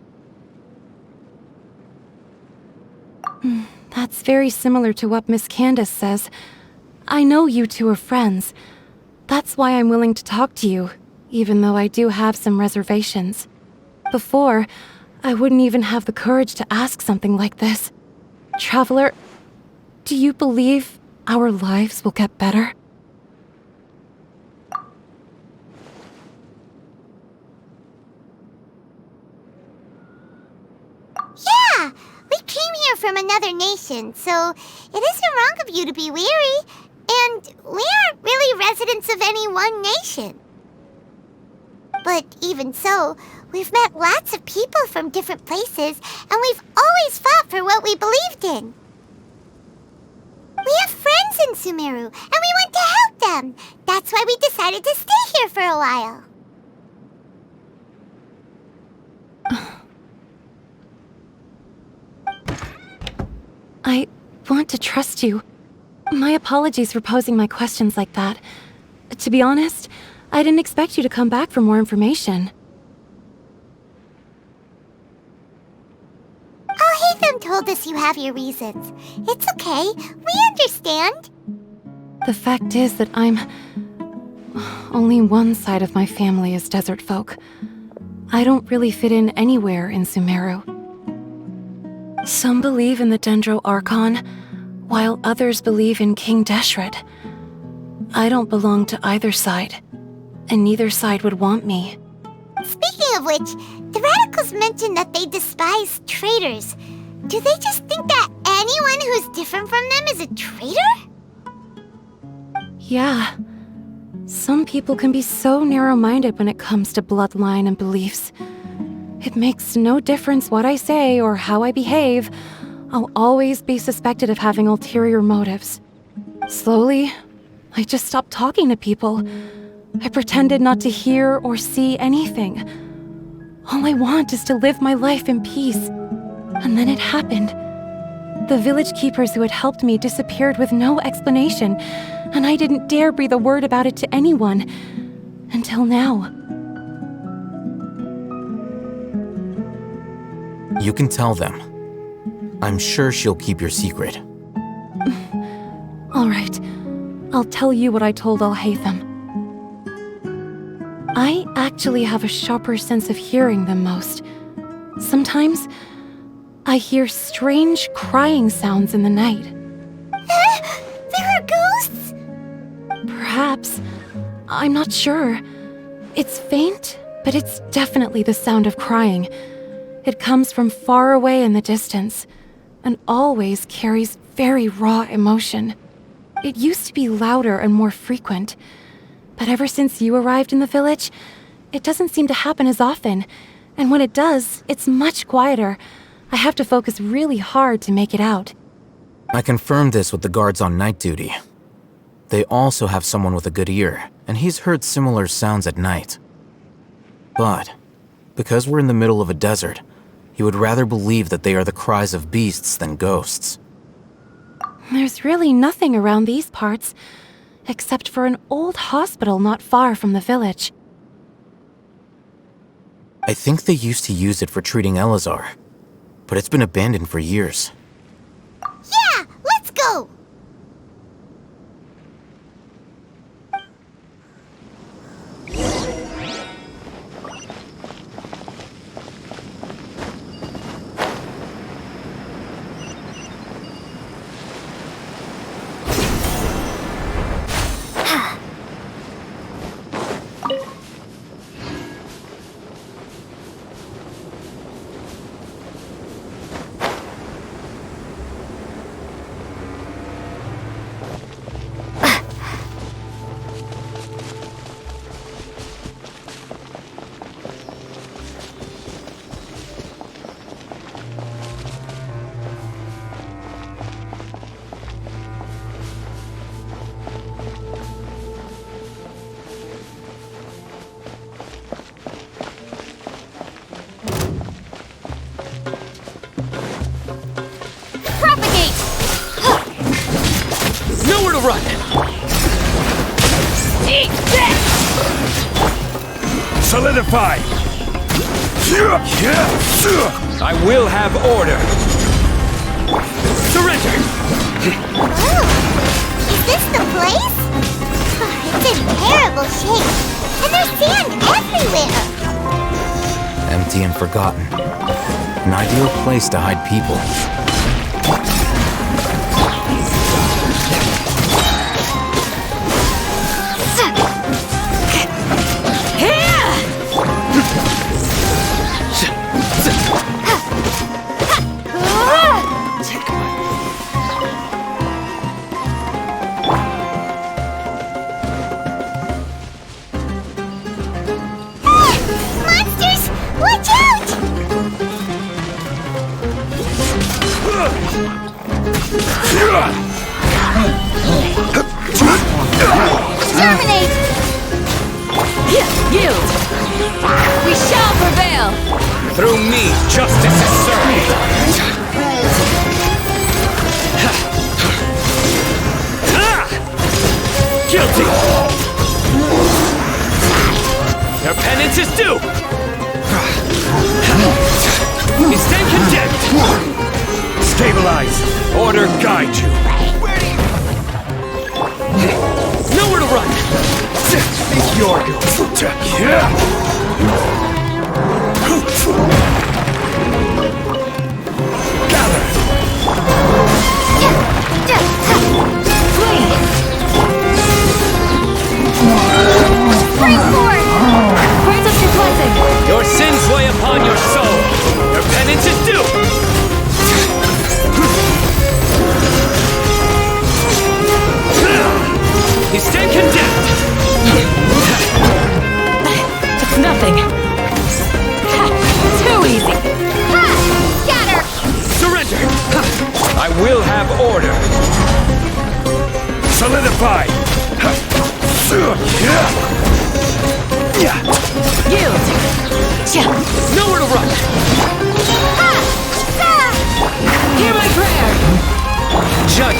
That's very similar to what Miss Candace says. I know you two are friends. That's why I'm willing to talk to you, even though I do have some reservations. Before, I wouldn't even have the courage to ask something like this. Traveler, do you believe our lives will get better? Yeah! We came here from another nation, so it isn't wrong of you to be weary. And we aren't really residents of any one nation. But even so, we've met lots of people from different places, and we've always fought for what we believed in. We have friends in Sumeru, and we want to help them. That's why we decided to stay here for a while. I want to trust you. My apologies for posing my questions like that. To be honest, I didn't expect you to come back for more information. Al-Hайтam told us you have your reasons. It's okay. We understand. The fact is that only one side of my family is desert folk. I don't really fit in anywhere in Sumeru. Some believe in the Dendro Archon, while others believe in King Deshret. I don't belong to either side, and neither side would want me. Speaking of which, The radicals mentioned that they despise traitors. Do they just think that anyone who's different from them is a traitor? Yeah. Some people can be so narrow-minded when it comes to bloodline and beliefs. It makes no difference what I say or how I behave. I'll always be suspected of having ulterior motives. Slowly, I just stopped talking to people. I pretended not to hear or see anything. All I want is to live my life in peace. And then it happened. The village keepers who had helped me disappeared with no explanation, and I didn't dare breathe a word about it to anyone. Until now. You can tell them. I'm sure she'll keep your secret. All right. I'll tell you what I told al-Hайтам. I actually have a sharper sense of hearing than most. Sometimes, I hear strange crying sounds in the night. There are ghosts? Perhaps. I'm not sure. It's faint, but it's definitely the sound of crying. It comes from far away in the distance, and always carries very raw emotion. It used to be louder and more frequent, but ever since you arrived in the village, it doesn't seem to happen as often, and when it does, it's much quieter. I have to focus really hard to make it out. I confirmed this with the guards on night duty. They also have someone with a good ear, and he's heard similar sounds at night. But, because we're in the middle of a desert, he would rather believe that they are the cries of beasts than ghosts. There's really nothing around these parts, except for an old hospital not far from the village. I think they used to use it for treating Elazar, but it's been abandoned for years. Yeah, let's go! Run! Eat this! Solidify! I will have order! Surrender! Oh, is this the place? It's in terrible shape, and there's sand everywhere! Empty and forgotten. An ideal place to hide people. Terminate! Yield! We shall prevail! Through me, justice is served! Guilty! Your penance is due! You stand condemned! Stabilize! Order guide you! Nowhere to run! Think you're going to... Gather! Flee! Spring forward! Grant us your blessing! Your sins weigh upon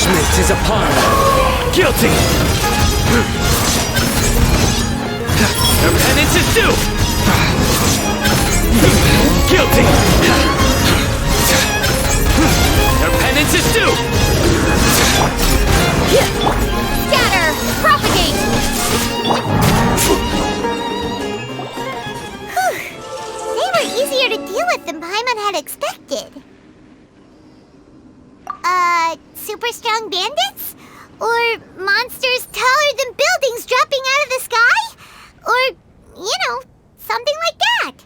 Judgment is upon them. Guilty! Their penance is due! Guilty! Their penance is due! Scatter! Propagate! They were easier to deal with than Paimon had expected. Super strong bandits? Or monsters taller than buildings dropping out of the sky? Or, something like that.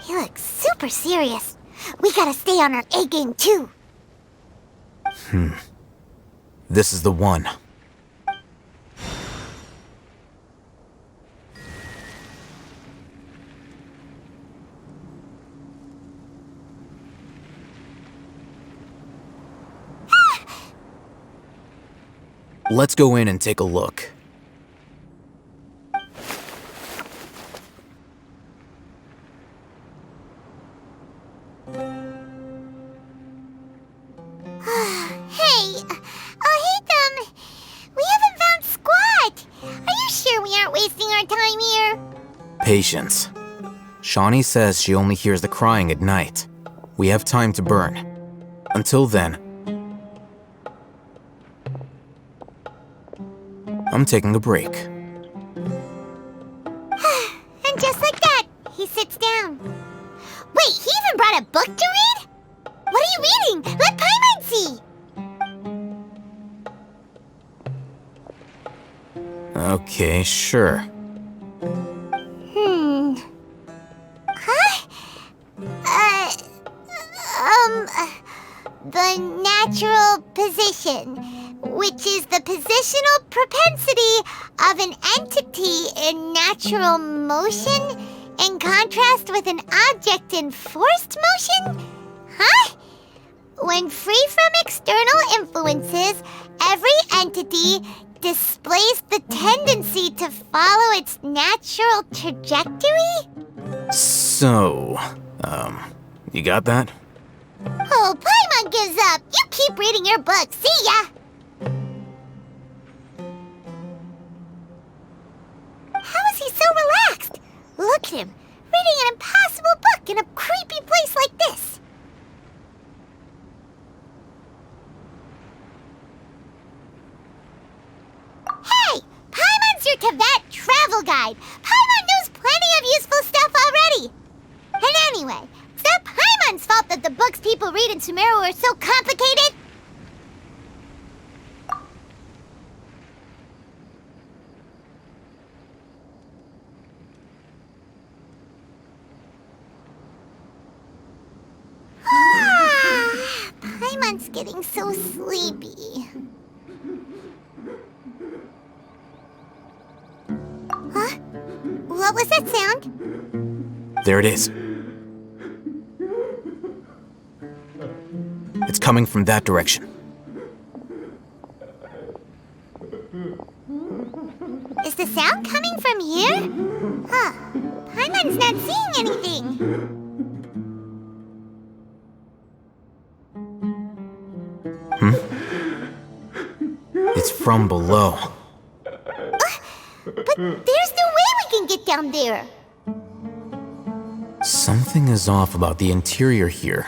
He looks super serious. We gotta stay on our A game too. This is the one. Let's go in and take a look. Hey, al-Hайтам, we haven't found squat. Are you sure we aren't wasting our time here? Patience. Shani says she only hears the crying at night. We have time to burn. Until then, I'm taking a break. And just like that, he sits down. Wait, he even brought a book to read? What are you reading? Let Paimon see! Okay, sure. The natural position, which is the positional propensity of an entity in natural motion in contrast with an object in forced motion? Huh? When free from external influences, every entity displays the tendency to follow its natural trajectory? So, you got that? Oh, Paimon gives up! You keep reading your book, see ya! How is he so relaxed? Look at him, reading an impossible book in a creepy place like this. Hey! Paimon's your Tibet travel guide! Paimon knows plenty of useful stuff already! And anyway, it's not Paimon's fault that the books people read in Sumeru are so complicated! Paimon's getting so sleepy. Huh? What was that sound? There it is. It's coming from that direction. Is the sound coming from here? Huh. Paimon's not seeing anything. It's from below. But there's no way we can get down there. Something is off about the interior here.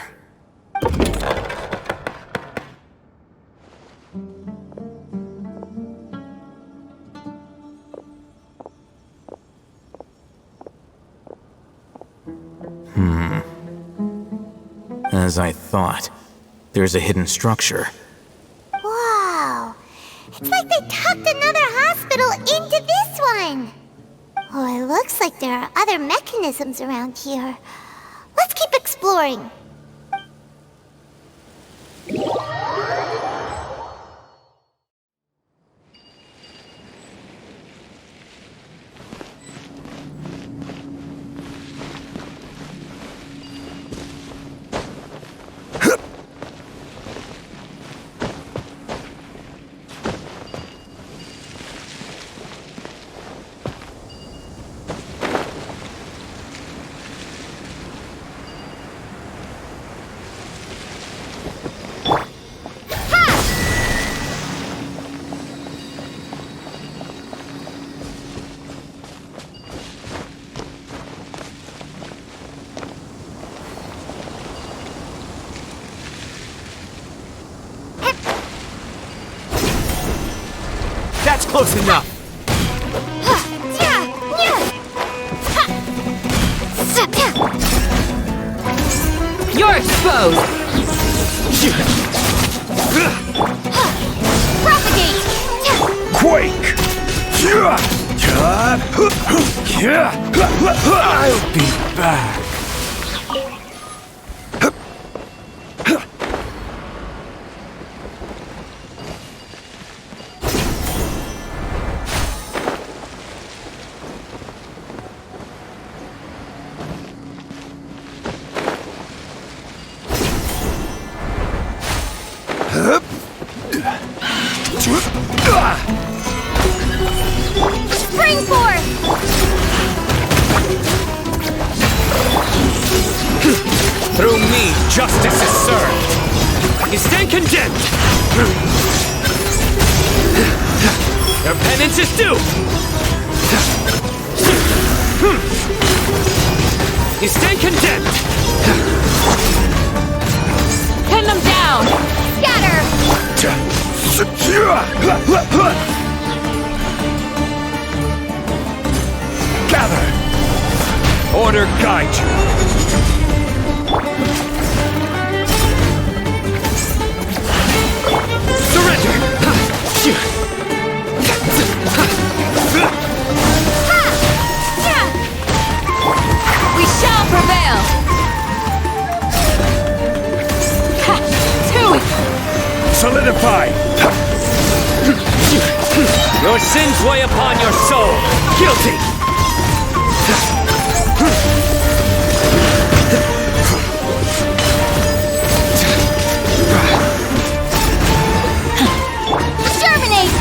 As I thought, there's a hidden structure. Wow. It's like they tucked another hospital into this one. Oh, it looks like there are other mechanisms around here. Let's keep exploring. Close enough. You're exposed! Propagate! Quake! I'll be back. Springboard! Through me, justice is served. You stand condemned. Your penance is due. You stand condemned. Pin them down! Scatter! Gather! Order guide you! We shall prevail! Solidify! Your sins weigh upon your soul. Guilty! Germinate!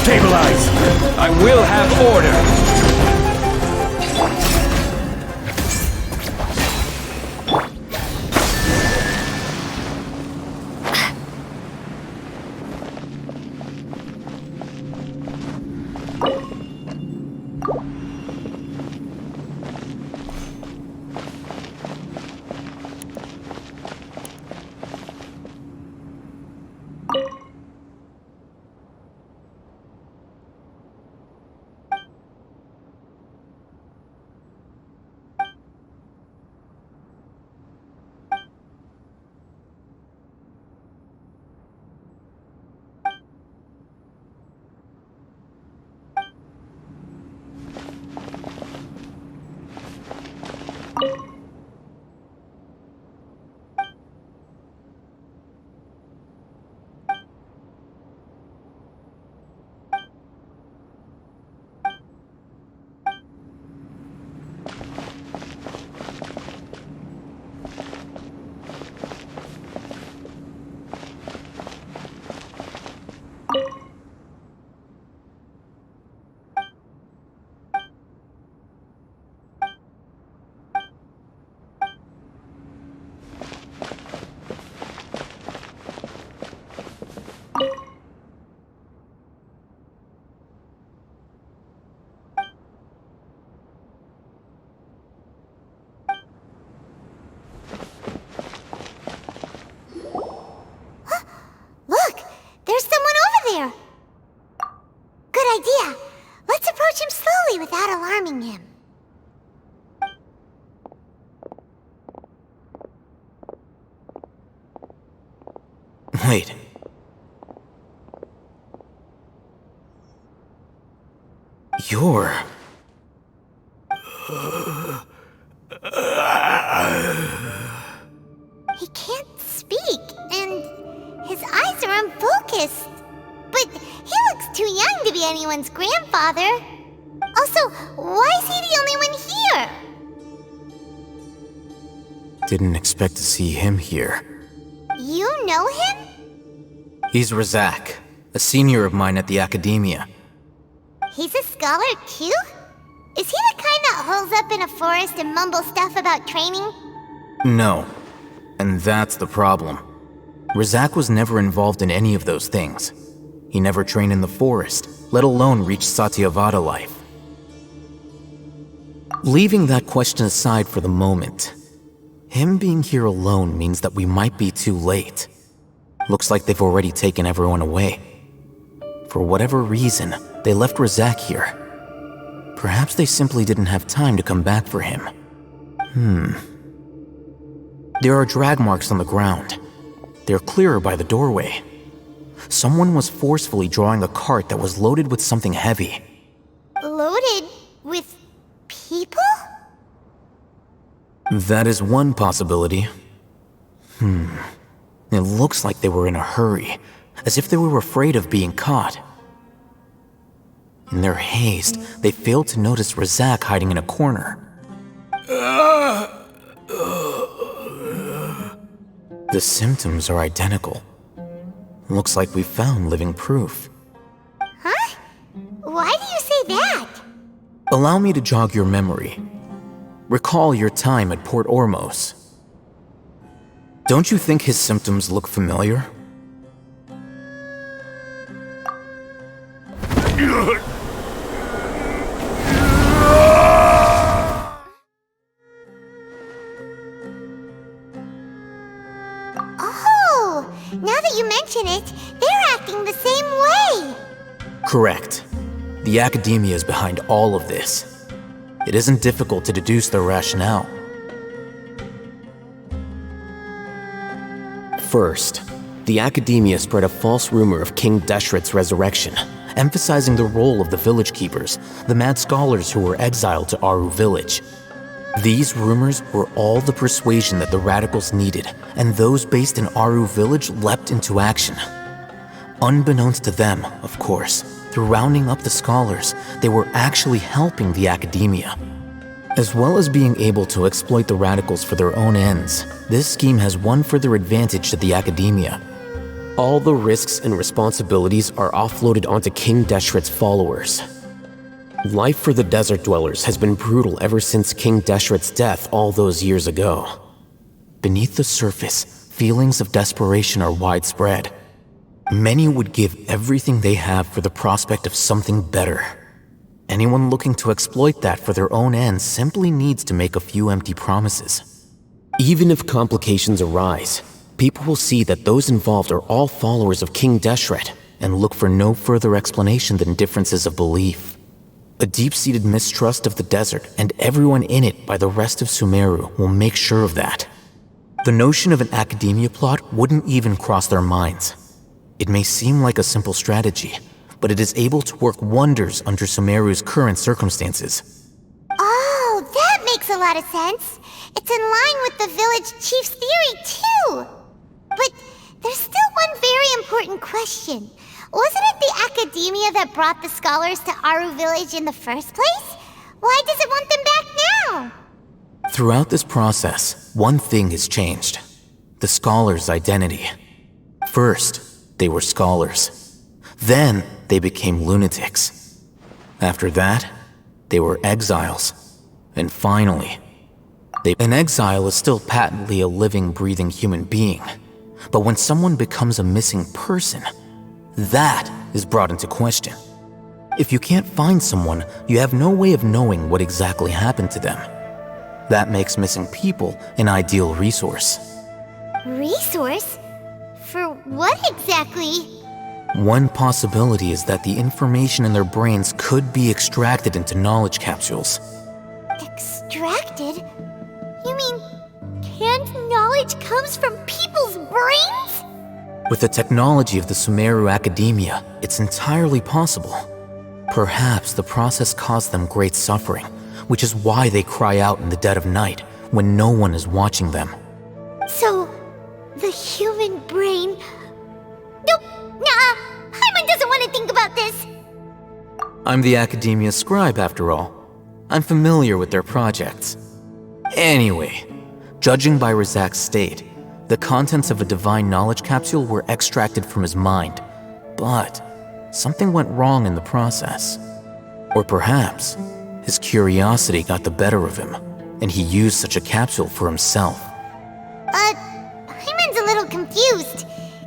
Stabilize! I will have order! Without alarming him. Wait. You're... He can't speak, and his eyes are unfocused. But he looks too young to be anyone's grandfather. Also, why is he the only one here? Didn't expect to see him here. You know him? He's Razak, a senior of mine at the Academia. He's a scholar too? Is he the kind that holes up in a forest and mumbles stuff about training? No. And that's the problem. Razak was never involved in any of those things. He never trained in the forest, let alone reach Satyavada life. Leaving that question aside for the moment, him being here alone means that we might be too late. Looks like they've already taken everyone away. For whatever reason, they left Razak here. Perhaps they simply didn't have time to come back for him. There are drag marks on the ground. They're clearer by the doorway. Someone was forcefully drawing a cart that was loaded with something heavy. Loaded with people? That is one possibility. It looks like they were in a hurry, as if they were afraid of being caught. In their haste, they failed to notice Razak hiding in a corner. The symptoms are identical. Looks like we found living proof. Huh? Why do you say that? Allow me to jog your memory. Recall your time at Port Ormos. Don't you think his symptoms look familiar? Oh, now that you mention it, they're acting the same way. Correct. The Academia is behind all of this. It isn't difficult to deduce their rationale. First, the Academia spread a false rumor of King Deshret's resurrection, emphasizing the role of the village keepers, the mad scholars who were exiled to Aaru village. These rumors were all the persuasion that the radicals needed, and those based in Aaru village leapt into action. Unbeknownst to them, of course, through rounding up the scholars, they were actually helping the Academia. As well as being able to exploit the radicals for their own ends, this scheme has one further advantage to the Academia. All the risks and responsibilities are offloaded onto King Deshret's followers. Life for the desert dwellers has been brutal ever since King Deshret's death all those years ago. Beneath the surface, feelings of desperation are widespread. Many would give everything they have for the prospect of something better. Anyone looking to exploit that for their own ends simply needs to make a few empty promises. Even if complications arise, people will see that those involved are all followers of King Deshret and look for no further explanation than differences of belief. A deep-seated mistrust of the desert and everyone in it by the rest of Sumeru will make sure of that. The notion of an Academia plot wouldn't even cross their minds. It may seem like a simple strategy, but it is able to work wonders under Sumeru's current circumstances. Oh, that makes a lot of sense. It's in line with the village chief's theory, too. But there's still one very important question. Wasn't it the Academia that brought the scholars to Aaru village in the first place? Why does it want them back now? Throughout this process, one thing has changed. The scholars' identity. First, they were scholars. Then, they became lunatics. After that, they were exiles. And finally, an exile is still patently a living, breathing human being. But when someone becomes a missing person, that is brought into question. If you can't find someone, you have no way of knowing what exactly happened to them. That makes missing people an ideal resource. Resource? For what exactly? One possibility is that the information in their brains could be extracted into knowledge capsules. Extracted? You mean canned knowledge comes from people's brains? With the technology of the Sumeru Academia, it's entirely possible. Perhaps the process caused them great suffering, which is why they cry out in the dead of night when no one is watching them. So, the human brain... Nope, nah, Paimon doesn't want to think about this. I'm the Academia scribe, after all. I'm familiar with their projects. Anyway, judging by Razak's state, the contents of a divine knowledge capsule were extracted from his mind, but something went wrong in the process. Or perhaps his curiosity got the better of him, and he used such a capsule for himself. Paimon's a little confused.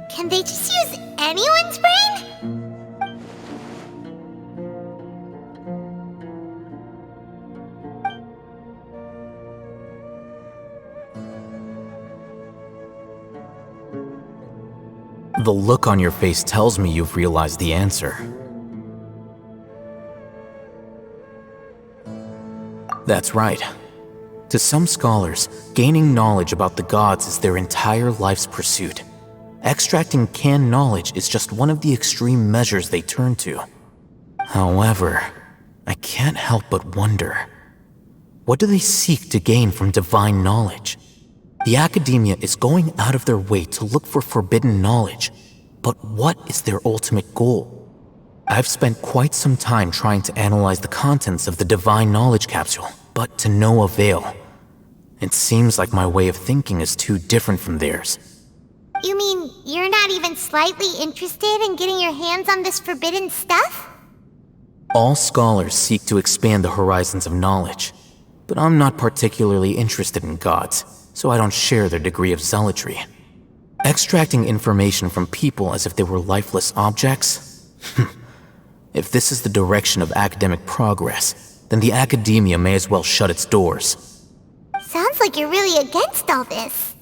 Can they just use anyone's brain? The look on your face tells me you've realized the answer. That's right. To some scholars, gaining knowledge about the gods is their entire life's pursuit. Extracting canned knowledge is just one of the extreme measures they turn to. However, I can't help but wonder, what do they seek to gain from divine knowledge? The Academia is going out of their way to look for forbidden knowledge, but what is their ultimate goal? I've spent quite some time trying to analyze the contents of the divine knowledge capsule, but to no avail. It seems like my way of thinking is too different from theirs. You mean you're not even slightly interested in getting your hands on this forbidden stuff? All scholars seek to expand the horizons of knowledge, but I'm not particularly interested in gods, so I don't share their degree of zealotry. Extracting information from people as if they were lifeless objects? If this is the direction of academic progress, then the Academia may as well shut its doors. Sounds like you're really against all this.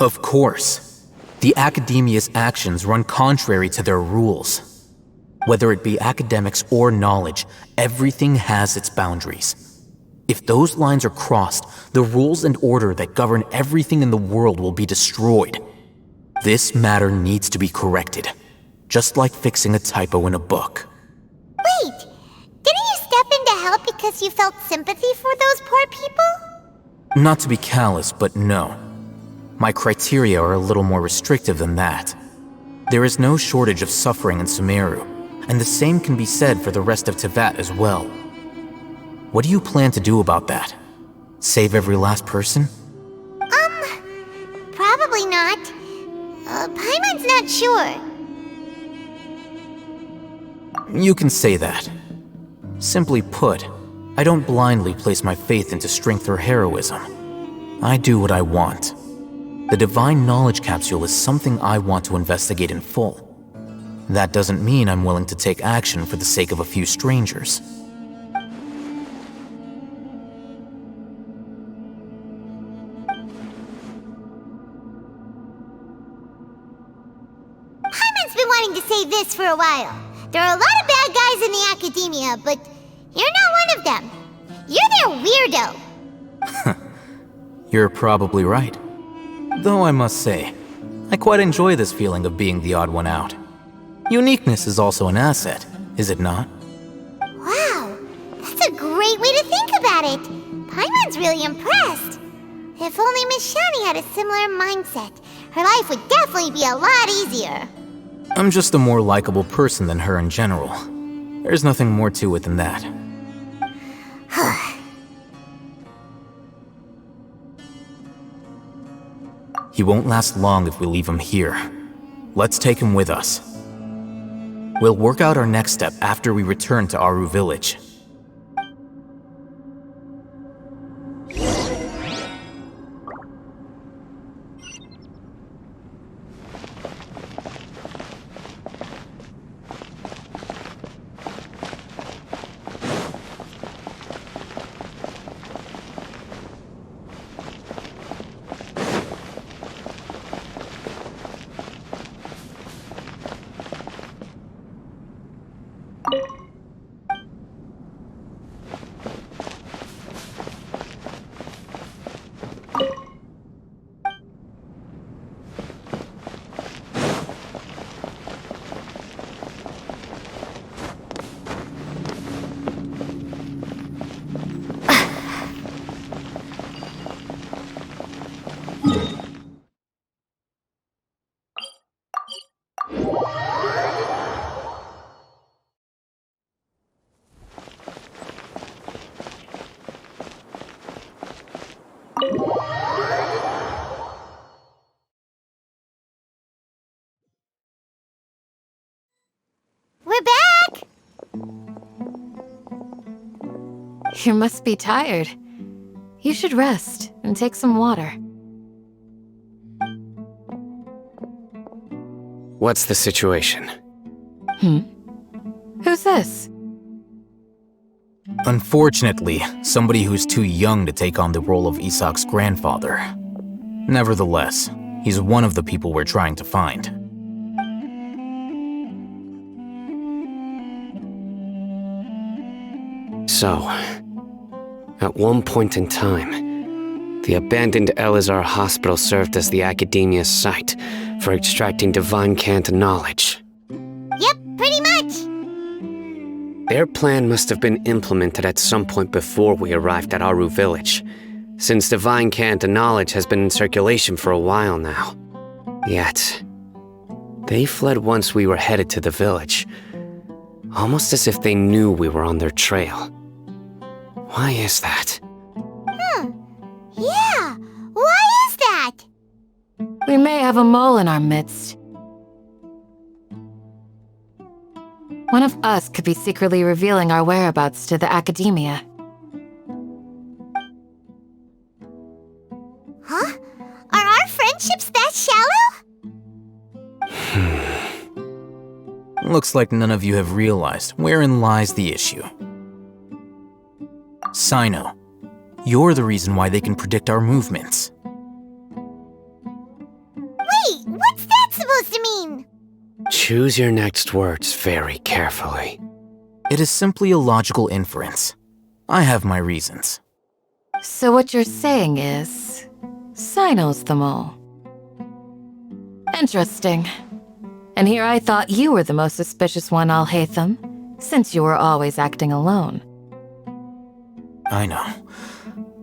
Of course. The Academia's actions run contrary to their rules. Whether it be academics or knowledge, everything has its boundaries. If those lines are crossed, the rules and order that govern everything in the world will be destroyed. This matter needs to be corrected, just like fixing a typo in a book. Wait, didn't you step in to help because you felt sympathy for those poor people? Not to be callous, but no. My criteria are a little more restrictive than that. There is no shortage of suffering in Sumeru, and the same can be said for the rest of Teyvat as well. What do you plan to do about that? Save every last person? Probably not. Paimon's not sure. You can say that. Simply put, I don't blindly place my faith into strength or heroism. I do what I want. The divine knowledge capsule is something I want to investigate in full. That doesn't mean I'm willing to take action for the sake of a few strangers. Paimon's been wanting to say this for a while. There are a lot of bad guys in the Academia, but you're not one of them. You're their weirdo. You're probably right. Though I must say, I quite enjoy this feeling of being the odd one out. Uniqueness is also an asset, is it not? Wow, that's a great way to think about it. Paimon's really impressed. If only Miss Shani had a similar mindset, her life would definitely be a lot easier. I'm just a more likable person than her in general. There's nothing more to it than that. He won't last long if we leave him here. Let's take him with us. We'll work out our next step after we return to Aaru village. You must be tired. You should rest and take some water. What's the situation? Who's this? Unfortunately, somebody who's too young to take on the role of Isaac's grandfather. Nevertheless, he's one of the people we're trying to find. So, at one point in time, the abandoned Elazar Hospital served as the Academia's site for extracting divine cant knowledge. Yep, pretty much. Their plan must have been implemented at some point before we arrived at Aaru village, since divine cant knowledge has been in circulation for a while now. Yet, they fled once we were headed to the village, almost as if they knew we were on their trail. Why is that? Yeah, why is that? We may have a mole in our midst. One of us could be secretly revealing our whereabouts to the Academia. Huh? Are our friendships that shallow? Looks like none of you have realized wherein lies the issue. Cyno, you're the reason why they can predict our movements. Wait, what's that supposed to mean? Choose your next words very carefully. It is simply a logical inference. I have my reasons. So what you're saying is, Cyno's the mole. Interesting. And here I thought you were the most suspicious one, al-Hайтам, since you were always acting alone. I know.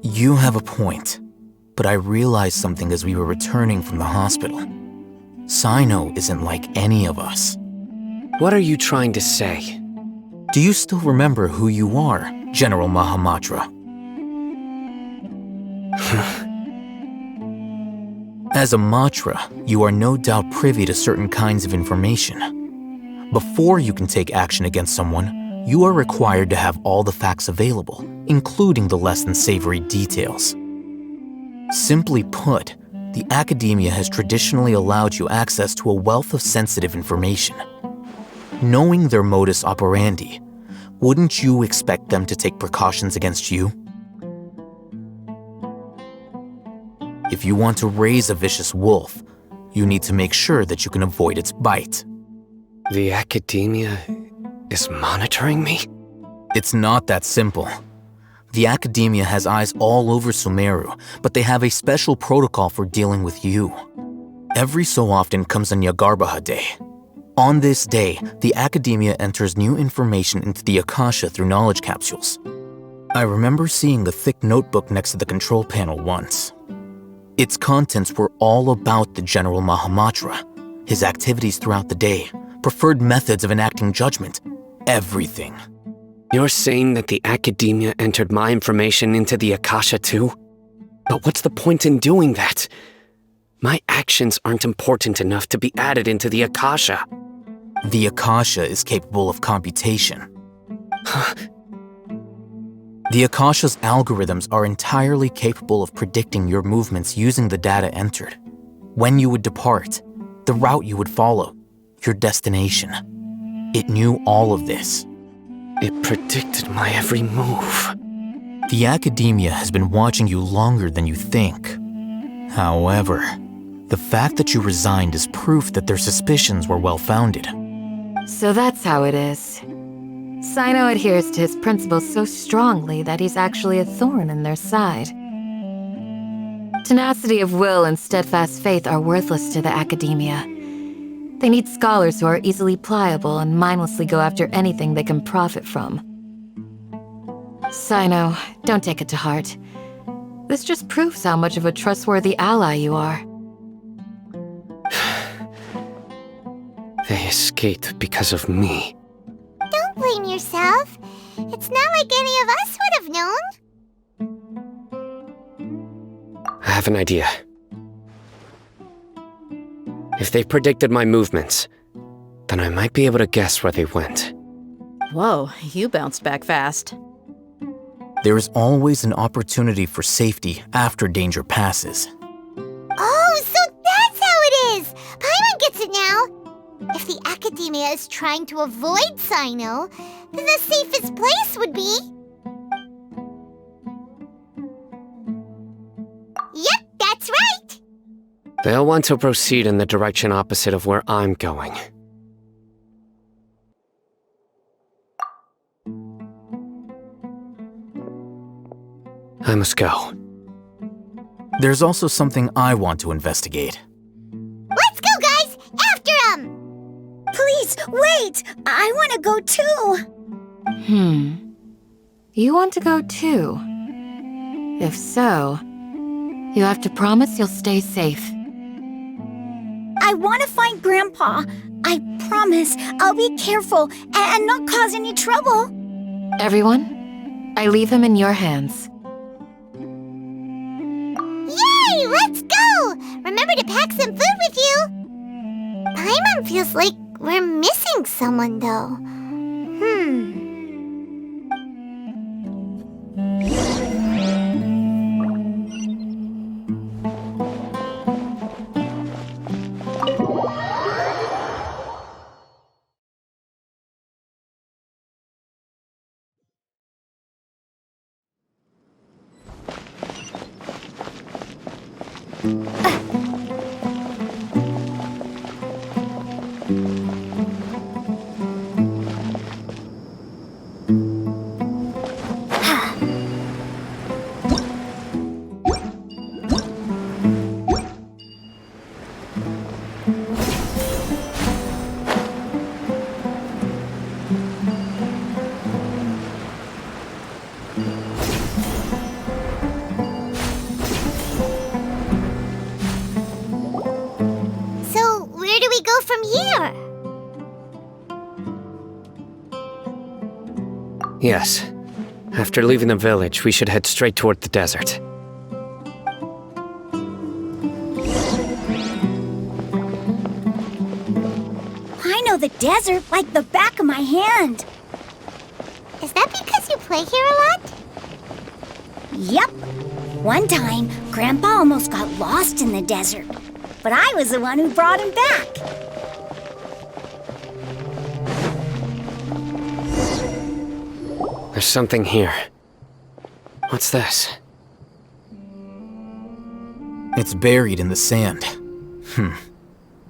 You have a point, but I realized something as we were returning from the hospital. Cyno isn't like any of us. What are you trying to say? Do you still remember who you are, General Mahamatra? As a Matra, you are no doubt privy to certain kinds of information. Before you can take action against someone, you are required to have all the facts available, including the less than savory details. Simply put, the Academia has traditionally allowed you access to a wealth of sensitive information. Knowing their modus operandi, wouldn't you expect them to take precautions against you? If you want to raise a vicious wolf, you need to make sure that you can avoid its bite. The Academia is monitoring me? It's not that simple. The Academia has eyes all over Sumeru, but they have a special protocol for dealing with you. Every so often comes a Nyagarbaha Day. On this day, the Academia enters new information into the Akasha through knowledge capsules. I remember seeing the thick notebook next to the control panel once. Its contents were all about the General Mahamatra, his activities throughout the day, preferred methods of enacting judgment, everything. You're saying that the Academia entered my information into the Akasha too? But what's the point in doing that? My actions aren't important enough to be added into the Akasha. The Akasha is capable of computation. The Akasha's algorithms are entirely capable of predicting your movements using the data entered. When you would depart, the route you would follow, your destination. It knew all of this. It predicted my every move. The Academia has been watching you longer than you think. However, the fact that you resigned is proof that their suspicions were well-founded. So that's how it is. Cyno adheres to his principles so strongly that he's actually a thorn in their side. Tenacity of will and steadfast faith are worthless to the Academia. They need scholars who are easily pliable and mindlessly go after anything they can profit from. Cyno, don't take it to heart. This just proves how much of a trustworthy ally you are. They escaped because of me. Don't blame yourself. It's not like any of us would have known. I have an idea. If they predicted my movements, then I might be able to guess where they went. Whoa, you bounced back fast. There is always an opportunity for safety after danger passes. Oh, so that's how it is! Paimon gets it now! If the Academia is trying to avoid Cyno, then the safest place would be... Yep, that's right! They'll want to proceed in the direction opposite of where I'm going. I must go. There's also something I want to investigate. Let's go, guys! After him! Please, wait! I want to go too! You want to go too? If so, you have to promise you'll stay safe. I want to find Grandpa. I promise I'll be careful and not cause any trouble. Everyone, I leave him in your hands. Yay! Let's go! Remember to pack some food with you! Paimon feels like we're missing someone, though. Yes. After leaving the village, we should head straight toward the desert. I know the desert like the back of my hand. Is that because you play here a lot? Yep. One time, Grandpa almost got lost in the desert, but I was the one who brought him back. There's something here. What's this? It's buried in the sand.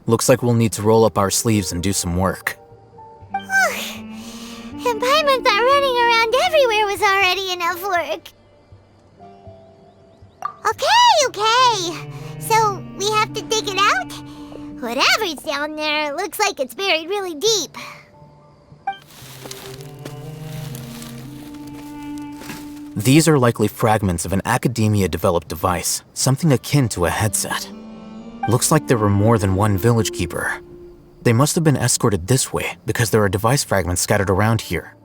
Looks like we'll need to roll up our sleeves and do some work. And Paimon thought running around everywhere was already enough work. Okay. So, we have to dig it out? Whatever's down there looks like it's buried really deep. These are likely fragments of an Academia-developed device, something akin to a headset. Looks like there were more than one village keeper. They must have been escorted this way because there are device fragments scattered around here.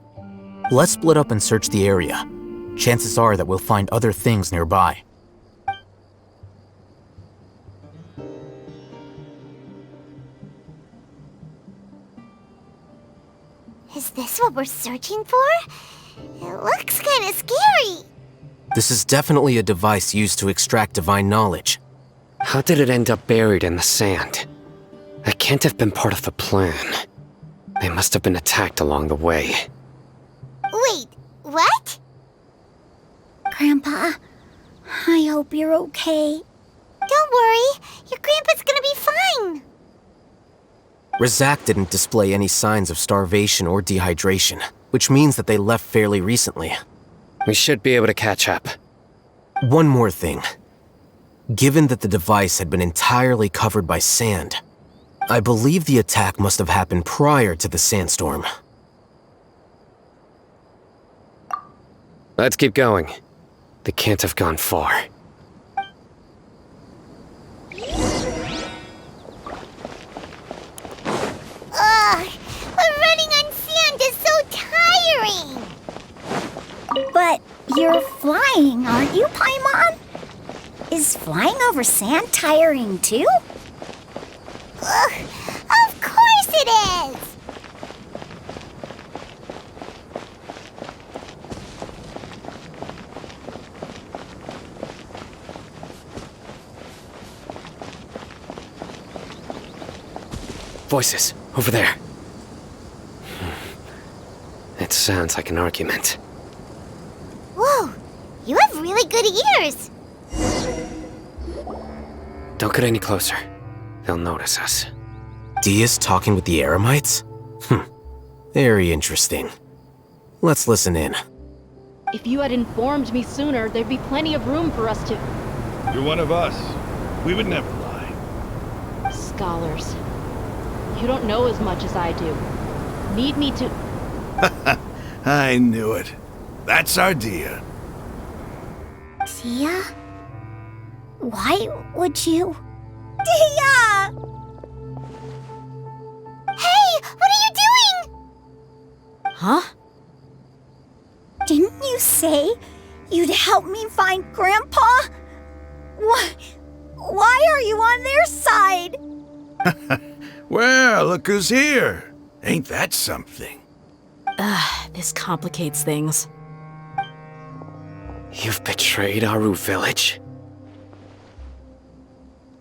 Let's split up and search the area. Chances are that we'll find other things nearby. Is this what we're searching for? It looks kind of scary. This is definitely a device used to extract divine knowledge. How did it end up buried in the sand? That can't have been part of the plan. They must have been attacked along the way. Wait, what? Grandpa, I hope you're okay. Don't worry, your grandpa's gonna be fine. Razak didn't display any signs of starvation or dehydration, which means that they left fairly recently. We should be able to catch up. One more thing. Given that the device had been entirely covered by sand, I believe the attack must have happened prior to the sandstorm. Let's keep going. They can't have gone far. Ugh, but running on sand is so tiring. But you're flying, aren't you, Paimon? Is flying over sand tiring too? Ugh, of course it is! Voices, over there. It sounds like an argument. Whoa, you have really good ears. Don't get any closer. They'll notice us. Dia's talking with the Eremites? Very interesting. Let's listen in. If you had informed me sooner, there'd be plenty of room for us to... You're one of us. We would never lie. Scholars. You don't know as much as I do. Need me to... I knew it. That's our Dia. Dia? Why would you... Dia! Hey, what are you doing? Huh? Didn't you say you'd help me find Grandpa? Why are you on their side? Well, look who's here. Ain't that something? This complicates things. You've betrayed Aaru village?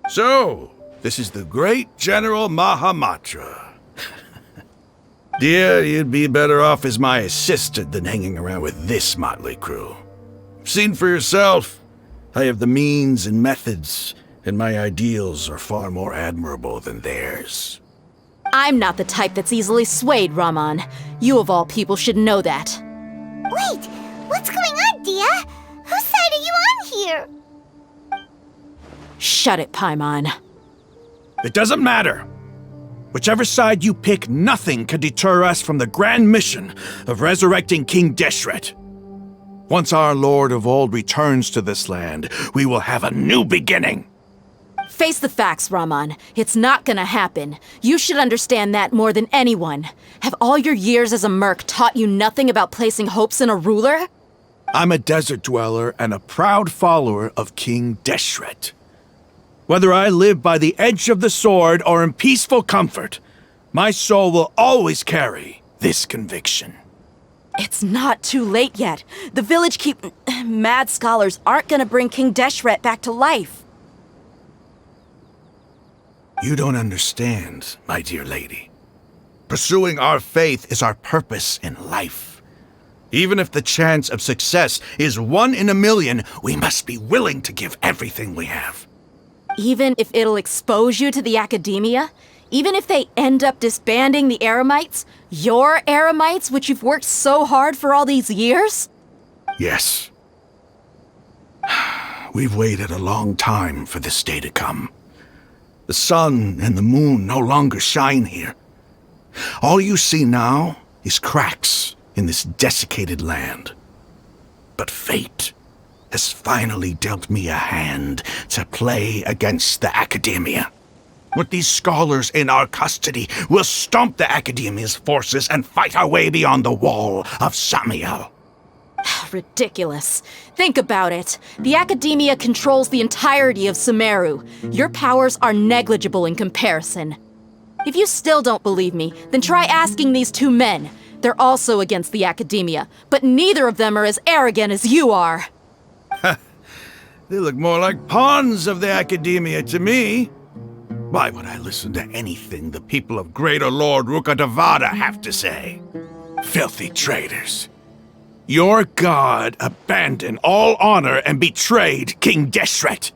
So, this is the great General Mahamatra. Dear, you'd be better off as my assistant than hanging around with this motley crew. Seen for yourself, I have the means and methods, and my ideals are far more admirable than theirs. I'm not the type that's easily swayed, Raman. You of all people should know that. Wait, what's going on, Dia? Whose side are you on here? Shut it, Paimon. It doesn't matter. Whichever side you pick, nothing can deter us from the grand mission of resurrecting King Deshret. Once our Lord of Old returns to this land, we will have a new beginning. Face the facts, Raman. It's not gonna happen. You should understand that more than anyone. Have all your years as a merc taught you nothing about placing hopes in a ruler? I'm a desert dweller and a proud follower of King Deshret. Whether I live by the edge of the sword or in peaceful comfort, my soul will always carry this conviction. It's not too late yet. The village mad scholars aren't gonna bring King Deshret back to life. You don't understand, my dear lady. Pursuing our faith is our purpose in life. Even if the chance of success is 1 in a million, we must be willing to give everything we have. Even if it'll expose you to the academia? Even if they end up disbanding the Eremites? Your Eremites, which you've worked so hard for all these years? Yes. We've waited a long time for this day to come. The sun and the moon no longer shine here. All you see now is cracks in this desiccated land. But fate has finally dealt me a hand to play against the academia. With these scholars in our custody, we'll stomp the academia's forces and fight our way beyond the wall of Samiel. Ridiculous. Think about it. The academia controls the entirety of Sumeru. Your powers are negligible in comparison. If you still don't believe me, then try asking these 2 men. They're also against the academia, but neither of them are as arrogant as you are. They look more like pawns of the academia to me. Why would I listen to anything the people of Greater Lord Rukkhadevata have to say? Filthy traitors. Your god abandoned all honor and betrayed King Deshret.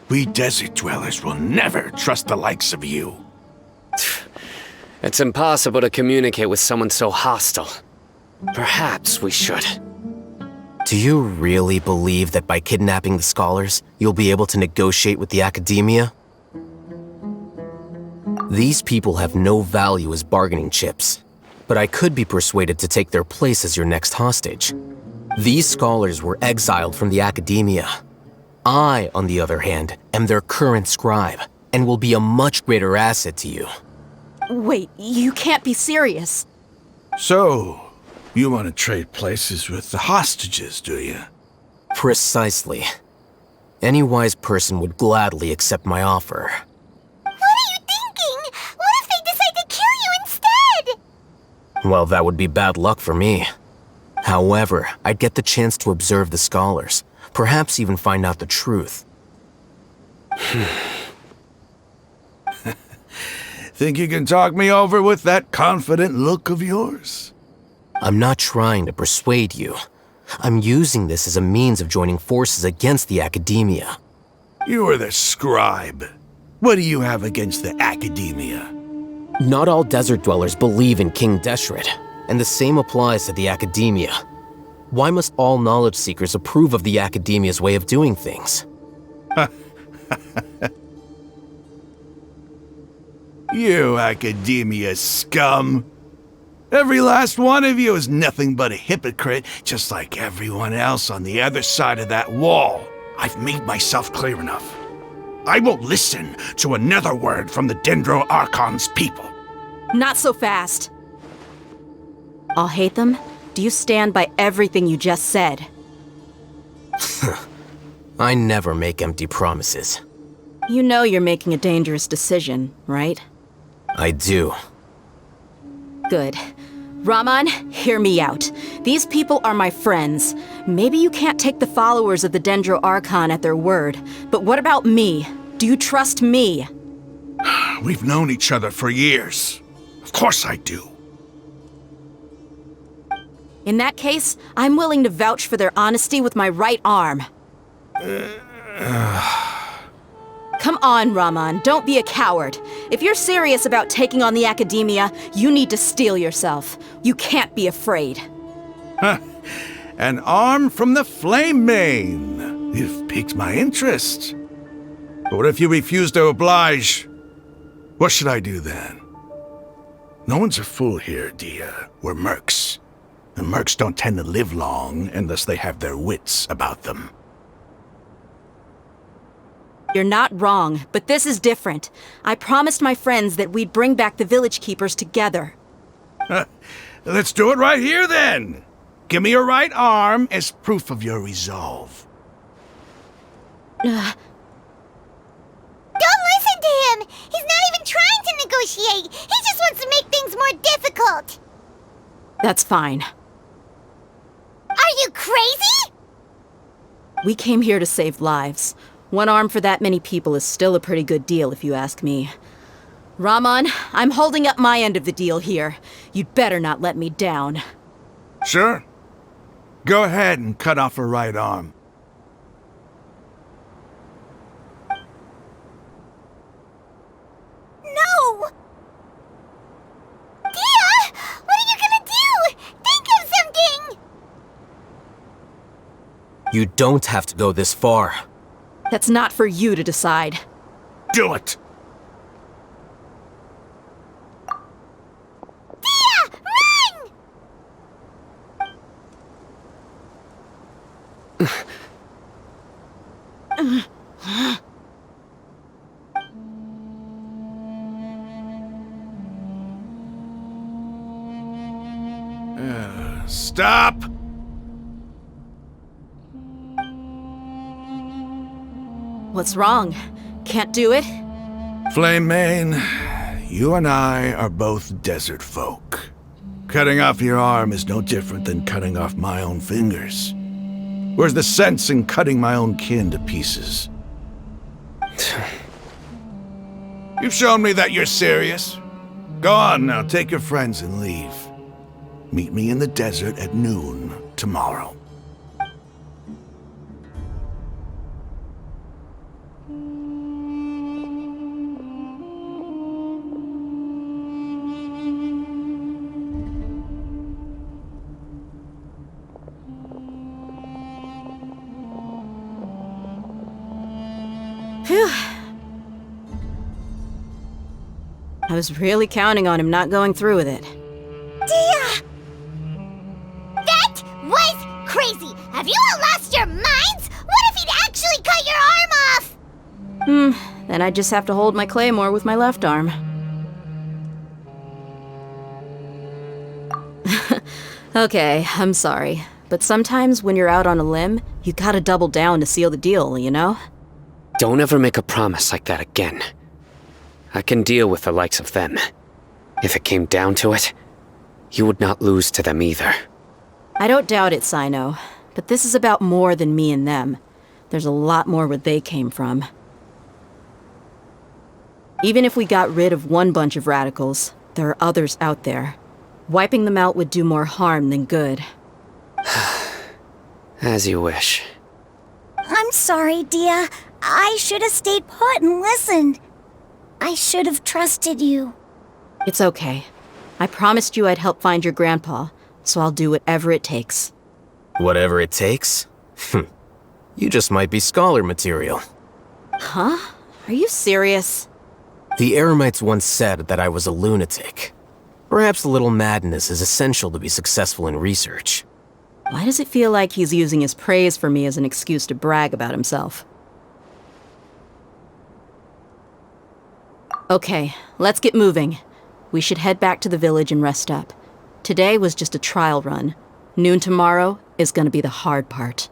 We desert dwellers will never trust the likes of you. It's impossible to communicate with someone so hostile. Perhaps we should. Do you really believe that by kidnapping the scholars, you'll be able to negotiate with the academia? These people have no value as bargaining chips, but I could be persuaded to take their place as your next hostage. These scholars were exiled from the academia. I, on the other hand, am their current scribe, and will be a much greater asset to you. Wait, you can't be serious. So, you want to trade places with the hostages, do you? Precisely. Any wise person would gladly accept my offer. What are you thinking? What if they decide to kill you instead? Well, that would be bad luck for me. However, I'd get the chance to observe the scholars, perhaps even find out the truth. Think you can talk me over with that confident look of yours? I'm not trying to persuade you. I'm using this as a means of joining forces against the academia. You are the scribe. What do you have against the academia? Not all desert dwellers believe in King Deshret, and the same applies to the academia. Why must all knowledge seekers approve of the academia's way of doing things? You academia scum! Every last one of you is nothing but a hypocrite, just like everyone else on the other side of that wall. I've made myself clear enough. I won't listen to another word from the Dendro Archon's people. Not so fast. Al-Hайтам, do you stand by everything you just said? I never make empty promises. You know you're making a dangerous decision, right? I do. Good. Rahman, hear me out. These people are my friends. Maybe you can't take the followers of the Dendro Archon at their word, but what about me? Do you trust me? We've known each other for years. Of course I do. In that case, I'm willing to vouch for their honesty with my right arm. Come on, Rahman, don't be a coward. If you're serious about taking on the academia, you need to steel yourself. You can't be afraid. An arm from the Flame Mane. You've piqued my interest. But what if you refuse to oblige? What should I do then? No one's a fool here, Dia. We're mercs. And mercs don't tend to live long unless they have their wits about them. You're not wrong, but this is different. I promised my friends that we'd bring back the village keepers together. Let's do it right here then. Give me your right arm as proof of your resolve. Don't listen to him! He's not even trying to negotiate! He just wants to make things more difficult! That's fine. Are you crazy? We came here to save lives. One arm for that many people is still a pretty good deal, if you ask me. Rahman, I'm holding up my end of the deal here. You'd better not let me down. Sure. Go ahead and cut off her right arm. No! Dia! What are you gonna do? Think of something! You don't have to go this far. That's not for you to decide. Do it! Dia! Run! Stop! What's wrong? Can't do it? Flame Mane, you and I are both desert folk. Cutting off your arm is no different than cutting off my own fingers. Where's the sense in cutting my own kin to pieces? You've shown me that you're serious. Go on now, take your friends and leave. Meet me in the desert at noon tomorrow. Phew. I was really counting on him not going through with it. Dia! That was crazy! Have you all lost your minds? What if he'd actually cut your arm off? Then I just have to hold my claymore with my left arm. Okay, I'm sorry. But sometimes when you're out on a limb, you gotta double down to seal the deal, you know? Don't ever make a promise like that again. I can deal with the likes of them. If it came down to it, you would not lose to them either. I don't doubt it, Cyno. But this is about more than me and them. There's a lot more where they came from. Even if we got rid of one bunch of radicals, there are others out there. Wiping them out would do more harm than good. As you wish. I'm sorry, Dia. I should have stayed put and listened. I should have trusted you. It's okay. I promised you I'd help find your grandpa, so I'll do whatever it takes. Whatever it takes? You just might be scholar material. Huh? Are you serious? The Eremites once said that I was a lunatic. Perhaps a little madness is essential to be successful in research. Why does it feel like he's using his praise for me as an excuse to brag about himself? Okay, let's get moving. We should head back to the village and rest up. Today was just a trial run. Noon tomorrow is gonna be the hard part.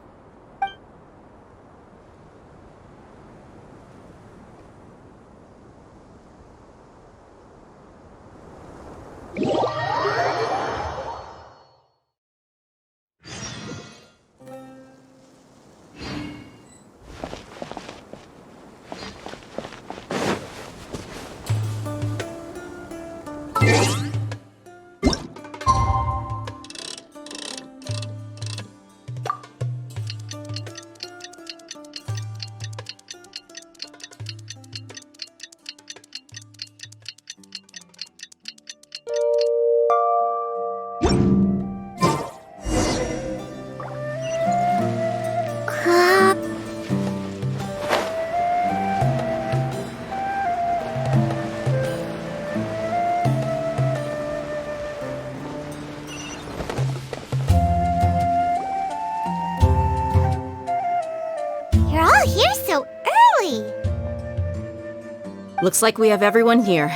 Looks like we have everyone here.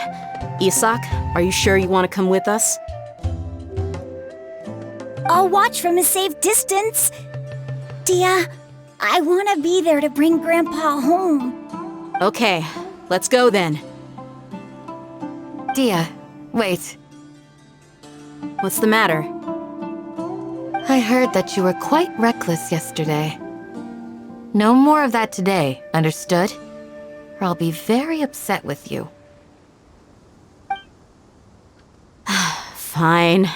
Isak, are you sure you want to come with us? I'll watch from a safe distance. Dia, I want to be there to bring Grandpa home. Okay, let's go then. Dia, wait. What's the matter? I heard that you were quite reckless yesterday. No more of that today, understood? Or I'll be very upset with you. Fine.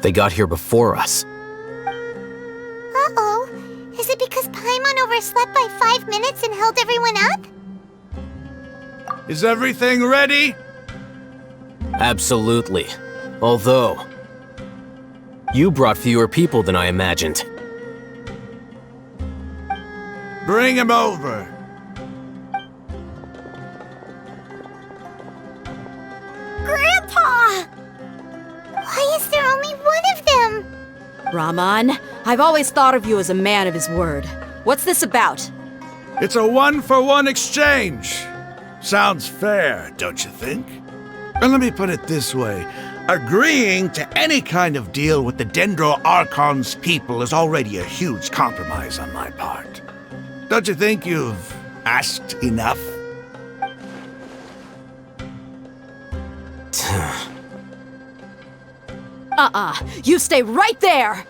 They got here before us. Uh-oh. Is it because Paimon overslept by 5 minutes and held everyone up? Is everything ready? Absolutely. Although, you brought fewer people than I imagined. Bring him over. Grandpa! Why is there only one of them? Rahman, I've always thought of you as a man of his word. What's this about? It's a one-for-one exchange. Sounds fair, don't you think? And let me put it this way. Agreeing to any kind of deal with the Dendro Archon's people is already a huge compromise on my part. Don't you think you've asked enough? You stay right there!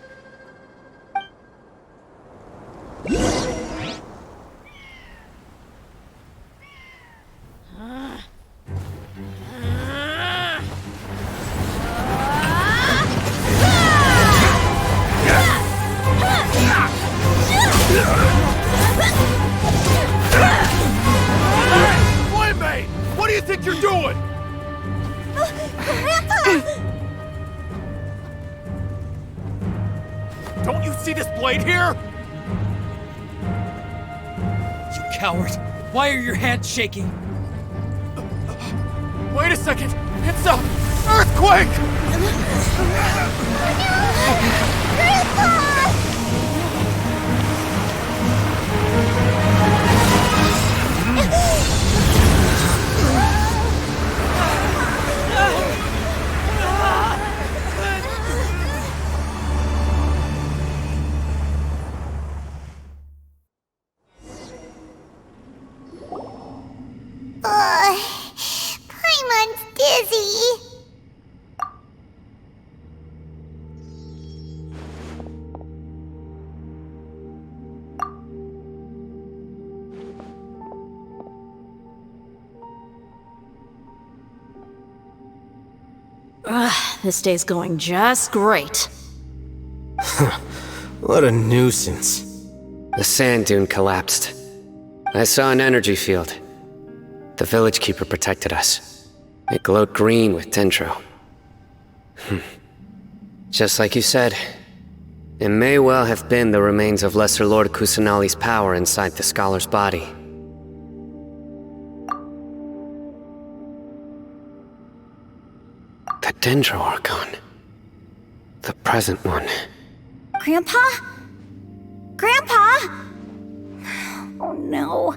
see this blade here? You coward! Why are your hands shaking? Wait a second! It's a earthquake! Paimon's dizzy. This day's going just great. What a nuisance. The sand dune collapsed. I saw an energy field. The village keeper protected us. It glowed green with Dendro. Just like you said, it may well have been the remains of Lesser Lord Kusanali's power inside the scholar's body. The Dendro Archon. The present one. Grandpa? Grandpa? Oh no,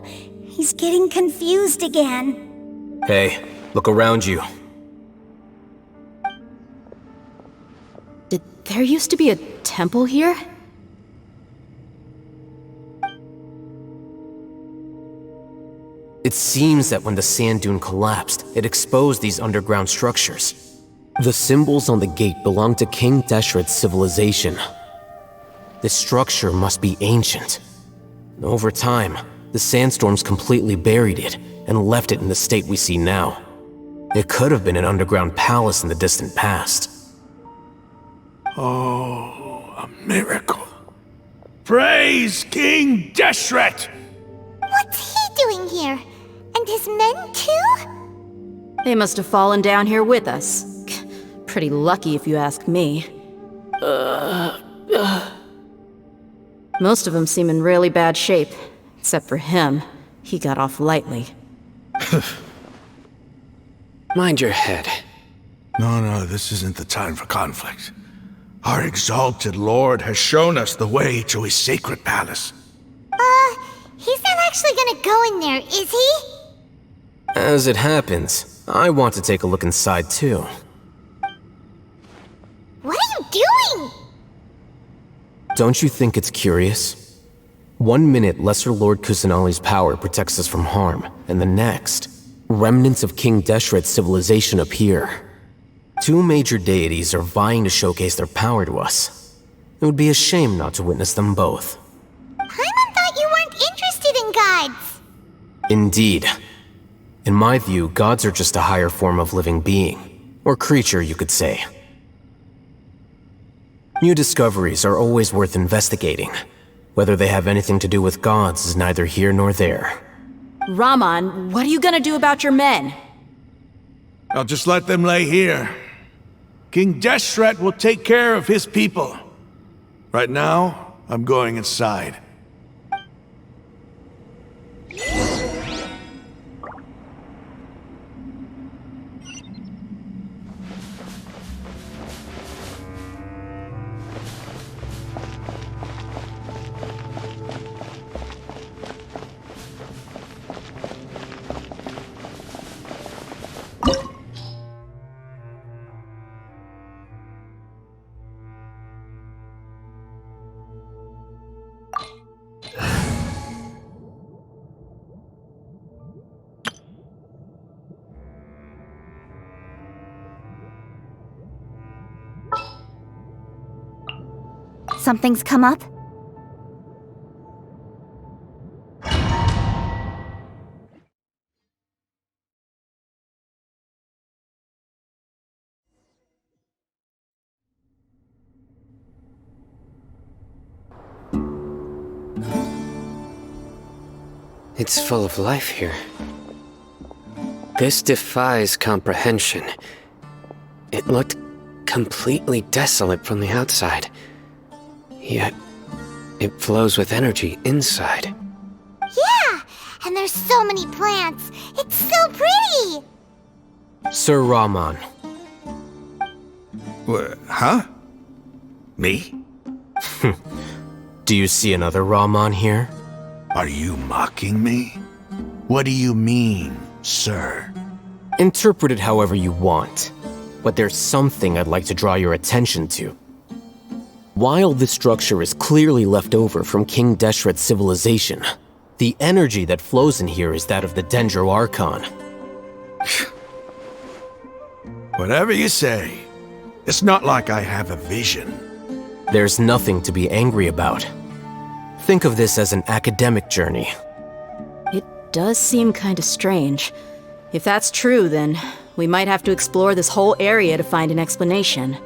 he's getting confused again. Hey, look around you. Did there used to be a temple here? It seems that when the sand dune collapsed, it exposed these underground structures. The symbols on the gate belong to King Deshret's civilization. This structure must be ancient. Over time, the sandstorms completely buried it and left it in the state we see now. It could have been an underground palace in the distant past. Oh, a miracle. Praise King Deshret! What's he doing here? And his men too? They must have fallen down here with us. Pretty lucky if you ask me. Most of them seem in really bad shape. Except for him. He got off lightly. Mind your head. No, this isn't the time for conflict. Our exalted lord has shown us the way to his sacred palace. He's not actually gonna go in there, is he? As it happens, I want to take a look inside too. What are you doing? Don't you think it's curious? 1 minute, Lesser Lord Kusanali's power protects us from harm, and the next, remnants of King Deshret's civilization appear. 2 major deities are vying to showcase their power to us. It would be a shame not to witness them both. Paimon thought you weren't interested in gods. Indeed. In my view, gods are just a higher form of living being, or creature, you could say. New discoveries are always worth investigating. Whether they have anything to do with gods is neither here nor there. Raman, what are you gonna do about your men? I'll just let them lay here. King Deshret will take care of his people. Right now, I'm going inside. Something's come up? It's full of life here. This defies comprehension. It looked completely desolate from the outside. Yet, It flows with energy inside. Yeah, and there's so many plants. It's so pretty. Sir Rahman. Huh? Me? Do you see another Rahman here? Are you mocking me? What do you mean, sir? Interpret it however you want, but there's something I'd like to draw your attention to. While this structure is clearly left over from King Deshret's civilization, the energy that flows in here is that of the Dendro Archon. Whatever you say. It's not like I have a vision. There's nothing to be angry about. Think of this as an academic journey. It does seem kinda strange. If that's true, then we might have to explore this whole area to find an explanation.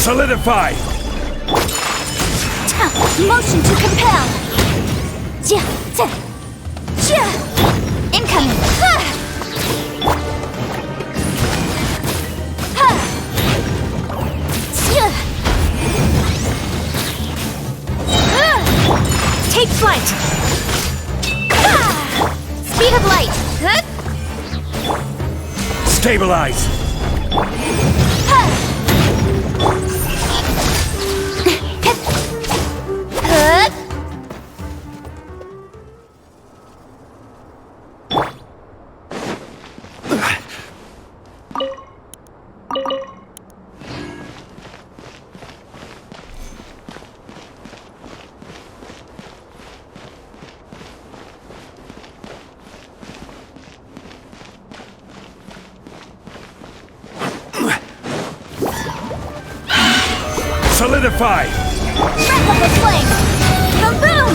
Solidify! Motion to compel! Incoming! Take flight! Speed of light! Stabilize! Solidify! Wrap up the flame! Boom!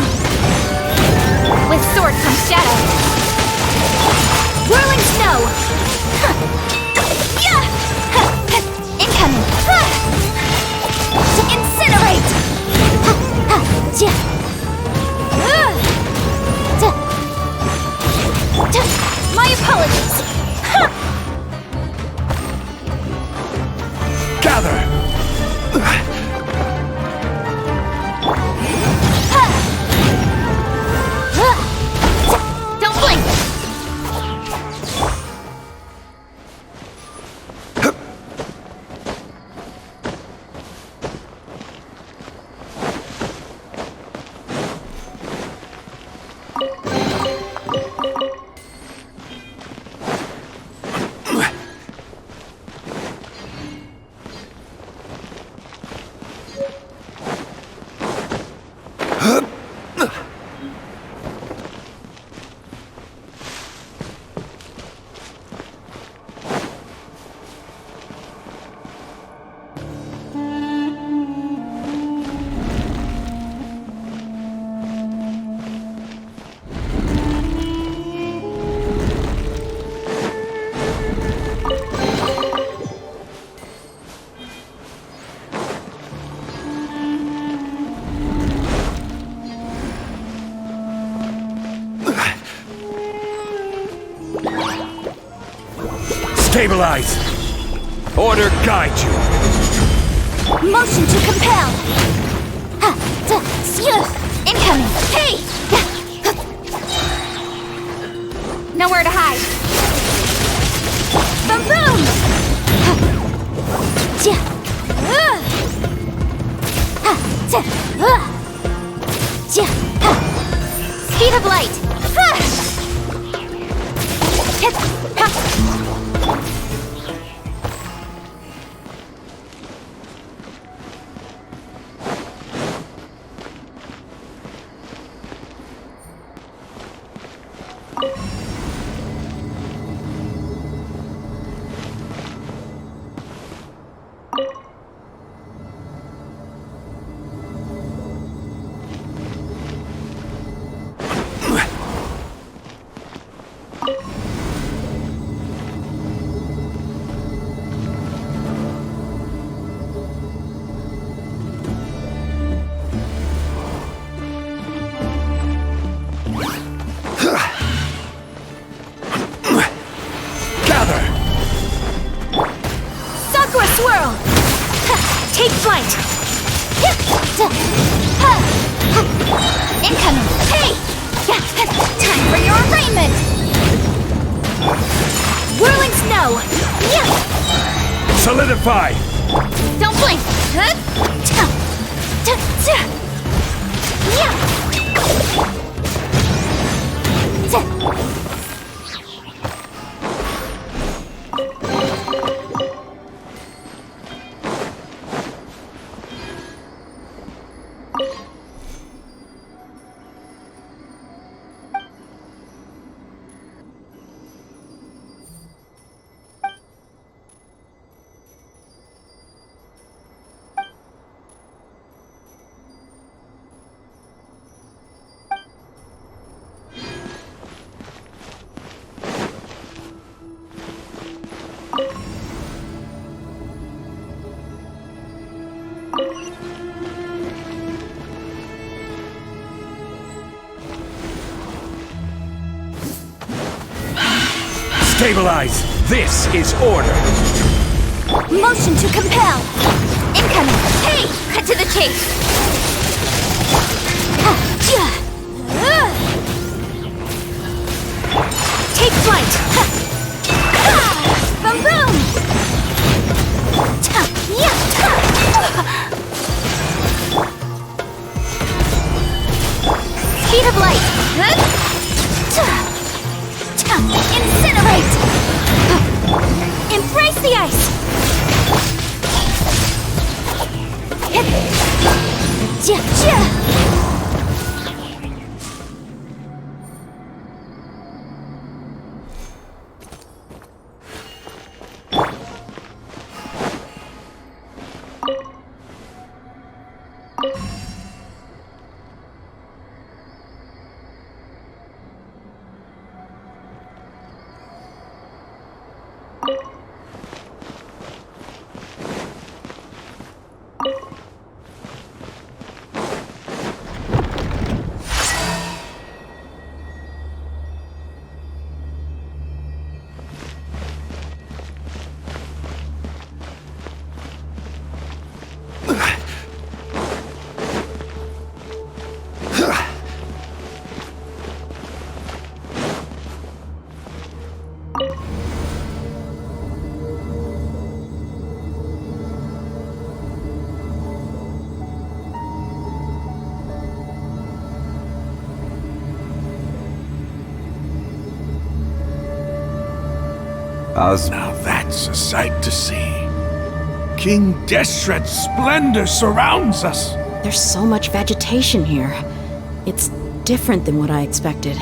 With sword comes shadow. Whirling snow! Incoming! Incinerate! My apologies! Gather! Don't blink! Stabilize! Order guide you! Motion to compel! Incoming! Hey! Nowhere to hide! Boom! Speed of light! Take flight! Incoming! Hey! Time for your arraignment! Whirling snow! Solidify! Don't blink! Stabilize! This is order! Motion to compel! Incoming! Hey! Cut to the chase! Take flight! Boom boom! Speed of light! Incinerate! Embrace the ice! Now that's a sight to see. King Deshret's splendor surrounds us. There's so much vegetation here. It's different than what I expected.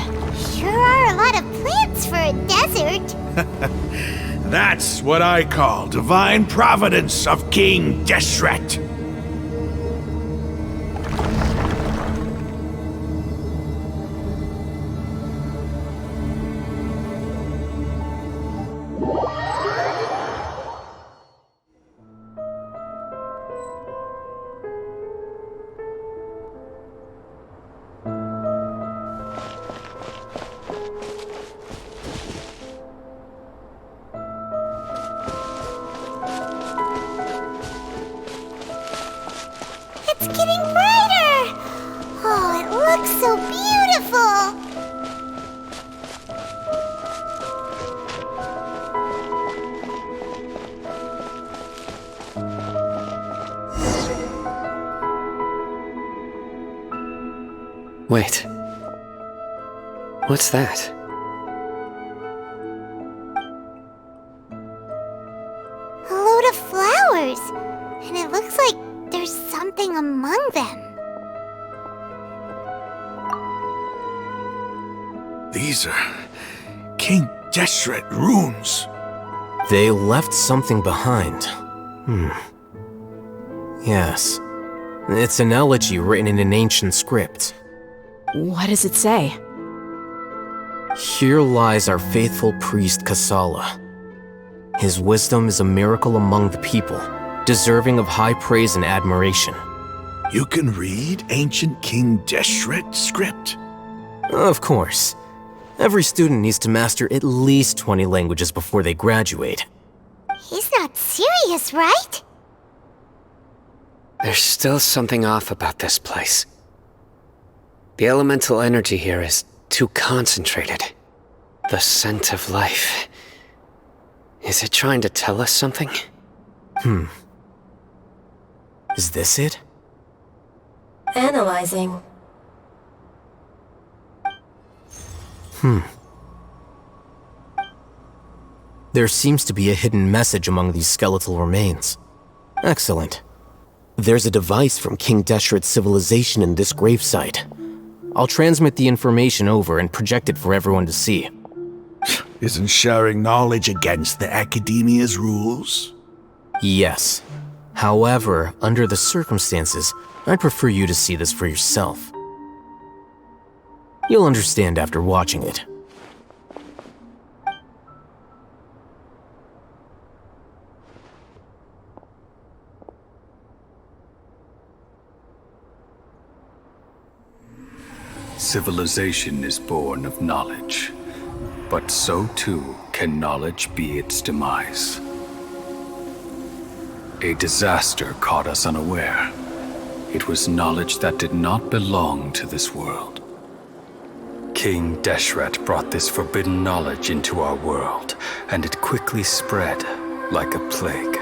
Sure are a lot of plants for a desert. That's what I call divine providence of King Deshret. Wait. What's that? A load of flowers. And it looks like there's something among them. These are King Deshret runes. They left something behind. Yes. It's an elegy written in an ancient script. What does it say? Here lies our faithful priest Kasala. His wisdom is a miracle among the people, deserving of high praise and admiration. You can read ancient King Deshret script? Of course. Every student needs to master at least 20 languages before they graduate. He's not serious, right? There's still something off about this place. The elemental energy here is too concentrated. The scent of life. Is it trying to tell us something? Is this it? Analyzing. There seems to be a hidden message among these skeletal remains. Excellent. There's a device from King Deshret's civilization in this gravesite. I'll transmit the information over and project it for everyone to see. Isn't sharing knowledge against the Academia's rules? Yes. However, under the circumstances, I'd prefer you to see this for yourself. You'll understand after watching it. Civilization is born of knowledge, but so too can knowledge be its demise. A disaster caught us unaware. It was knowledge that did not belong to this world. King Deshret brought this forbidden knowledge into our world, and it quickly spread like a plague.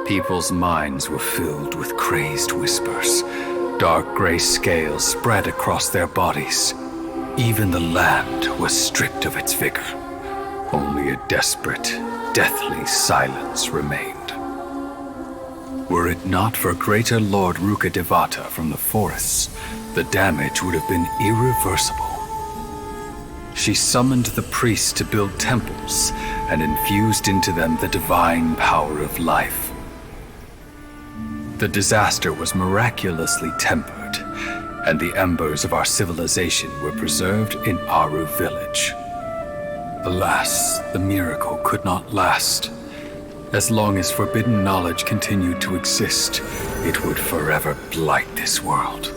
People's minds were filled with crazed whispers. Dark gray scales spread across their bodies. Even the land was stripped of its vigor. Only a desperate, deathly silence remained. Were it not for greater Lord Rukkhadevata from the forests, the damage would have been irreversible. She summoned the priests to build temples and infused into them the divine power of life. The disaster was miraculously tempered, and the embers of our civilization were preserved in Aaru village. Alas, the miracle could not last. As long as forbidden knowledge continued to exist, it would forever blight this world.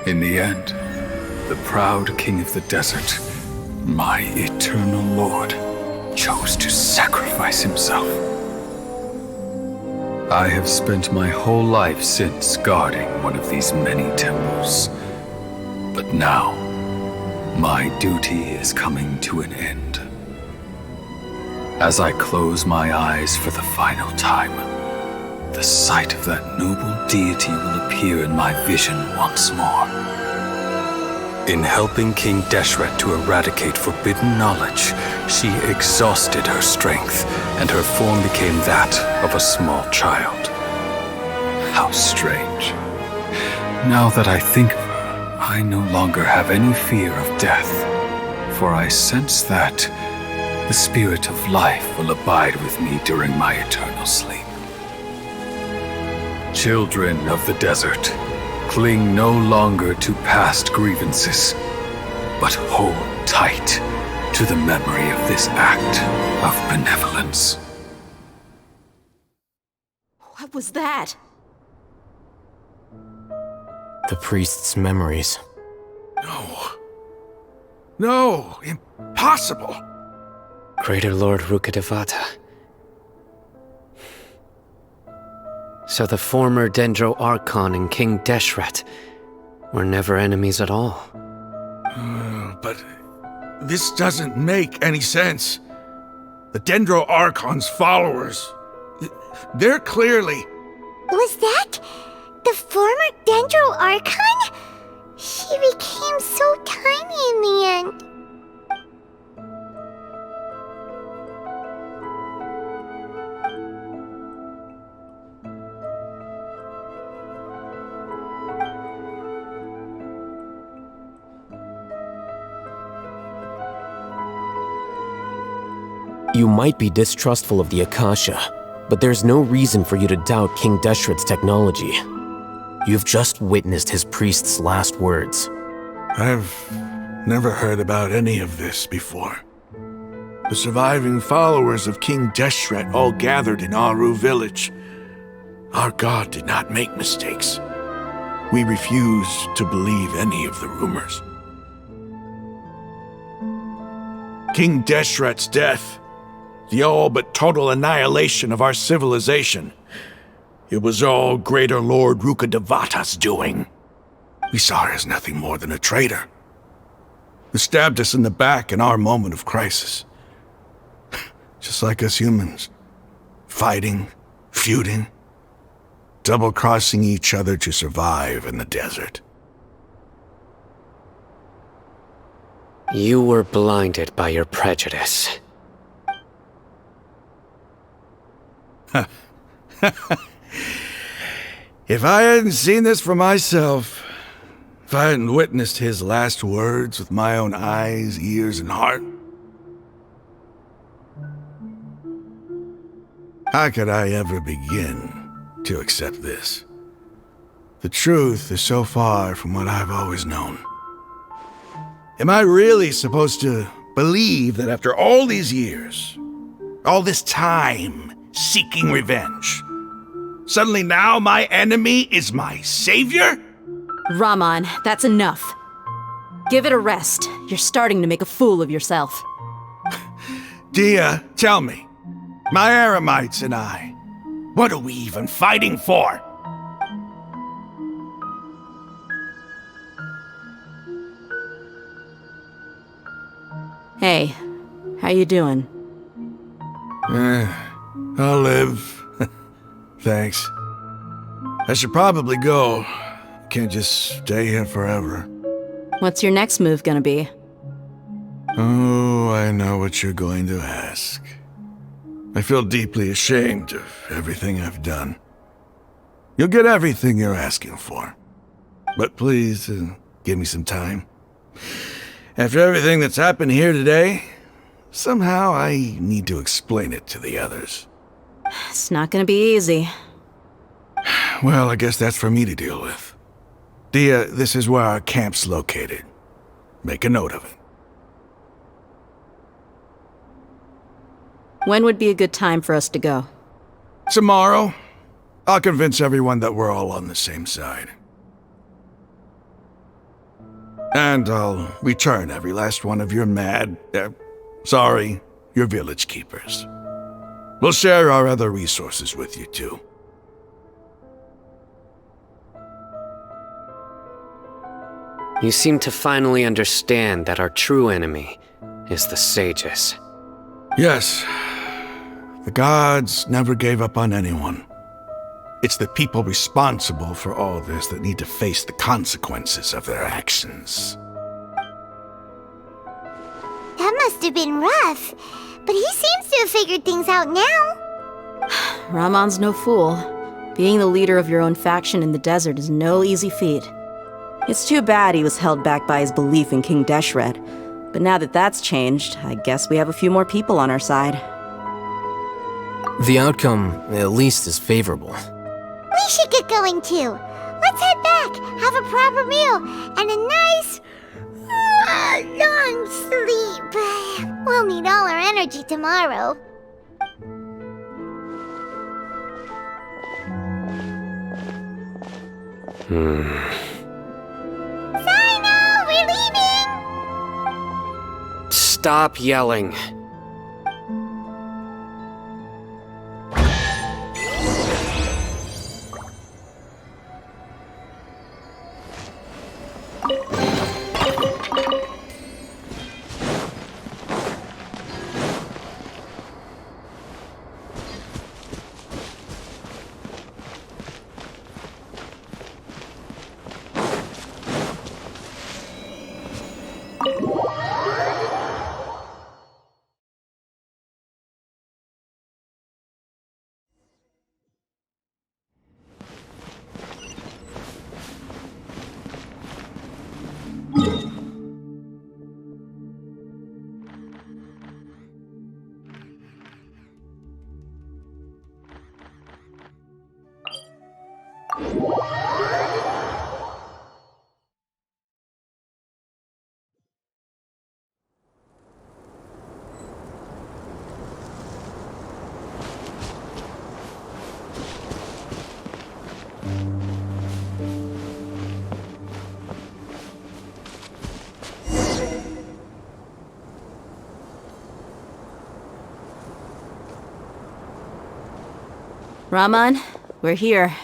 In the end, the proud king of the desert, my eternal lord, chose to sacrifice himself. I have spent my whole life since guarding one of these many temples. But now, my duty is coming to an end. As I close my eyes for the final time, the sight of that noble deity will appear in my vision once more. In helping King Deshret to eradicate forbidden knowledge, she exhausted her strength, and her form became that of a small child. How strange. Now that I think of her, I no longer have any fear of death, for I sense that the spirit of life will abide with me during my eternal sleep. Children of the desert, cling no longer to past grievances, but hold tight to the memory of this act of benevolence. What was that? The priest's memories. No, impossible. Greater Lord Rukkhadevata. So the former Dendro Archon and King Deshret were never enemies at all. But this doesn't make any sense. The Dendro Archon's followers, they're clearly... Was that The former Dendro Archon? He became so tiny in the end. You might be distrustful of the Akasha, but there's no reason for you to doubt King Deshret's technology. You've just witnessed his priest's last words. I've never heard about any of this before. The surviving followers of King Deshret all gathered in Aaru village. Our god did not make mistakes. We refuse to believe any of the rumors. King Deshret's death, the all but total annihilation of our civilization, it was all Greater Lord Rukkhadevata's doing. We saw her as nothing more than a traitor, who stabbed us in the back in our moment of crisis. Just like us humans, fighting, feuding, double-crossing each other to survive in the desert. You were blinded by your prejudice. If I hadn't seen this for myself, if I hadn't witnessed his last words with my own eyes, ears, and heart, how could I ever begin to accept this? The truth is so far from what I've always known. Am I really supposed to believe that after all these years, all this time seeking revenge, suddenly now my enemy is my savior? Raman, that's enough. Give it a rest. You're starting to make a fool of yourself. Dia, tell me, my Aramites and I, what are we even fighting for? Hey, how you doing? I'll live. Thanks. I should probably go. Can't just stay here forever. What's your next move gonna be? Oh, I know what you're going to ask. I feel deeply ashamed of everything I've done. You'll get everything you're asking for. But please, give me some time. After everything that's happened here today, somehow I need to explain it to the others. It's not gonna be easy. Well, I guess that's for me to deal with. Dia, this is where our camp's located. Make a note of it. When would be a good time for us to go? Tomorrow. I'll convince everyone that we're all on the same side. And I'll return every last one of your your village keepers. We'll share our other resources with you too. You seem to finally understand that our true enemy is the sages. Yes. The gods never gave up on anyone. It's the people responsible for all this that need to face the consequences of their actions. That must have been rough, but he seems to have figured things out now. Raman's no fool. Being the leader of your own faction in the desert is no easy feat. It's too bad he was held back by his belief in King Deshret, but now that that's changed, I guess we have a few more people on our side. The outcome, at least, is favorable. We should get going too. Let's head back, have a proper meal, and a nice, long sleep. We'll need all our energy tomorrow. Cyno, we're leaving! Stop yelling. Rahman, we're here.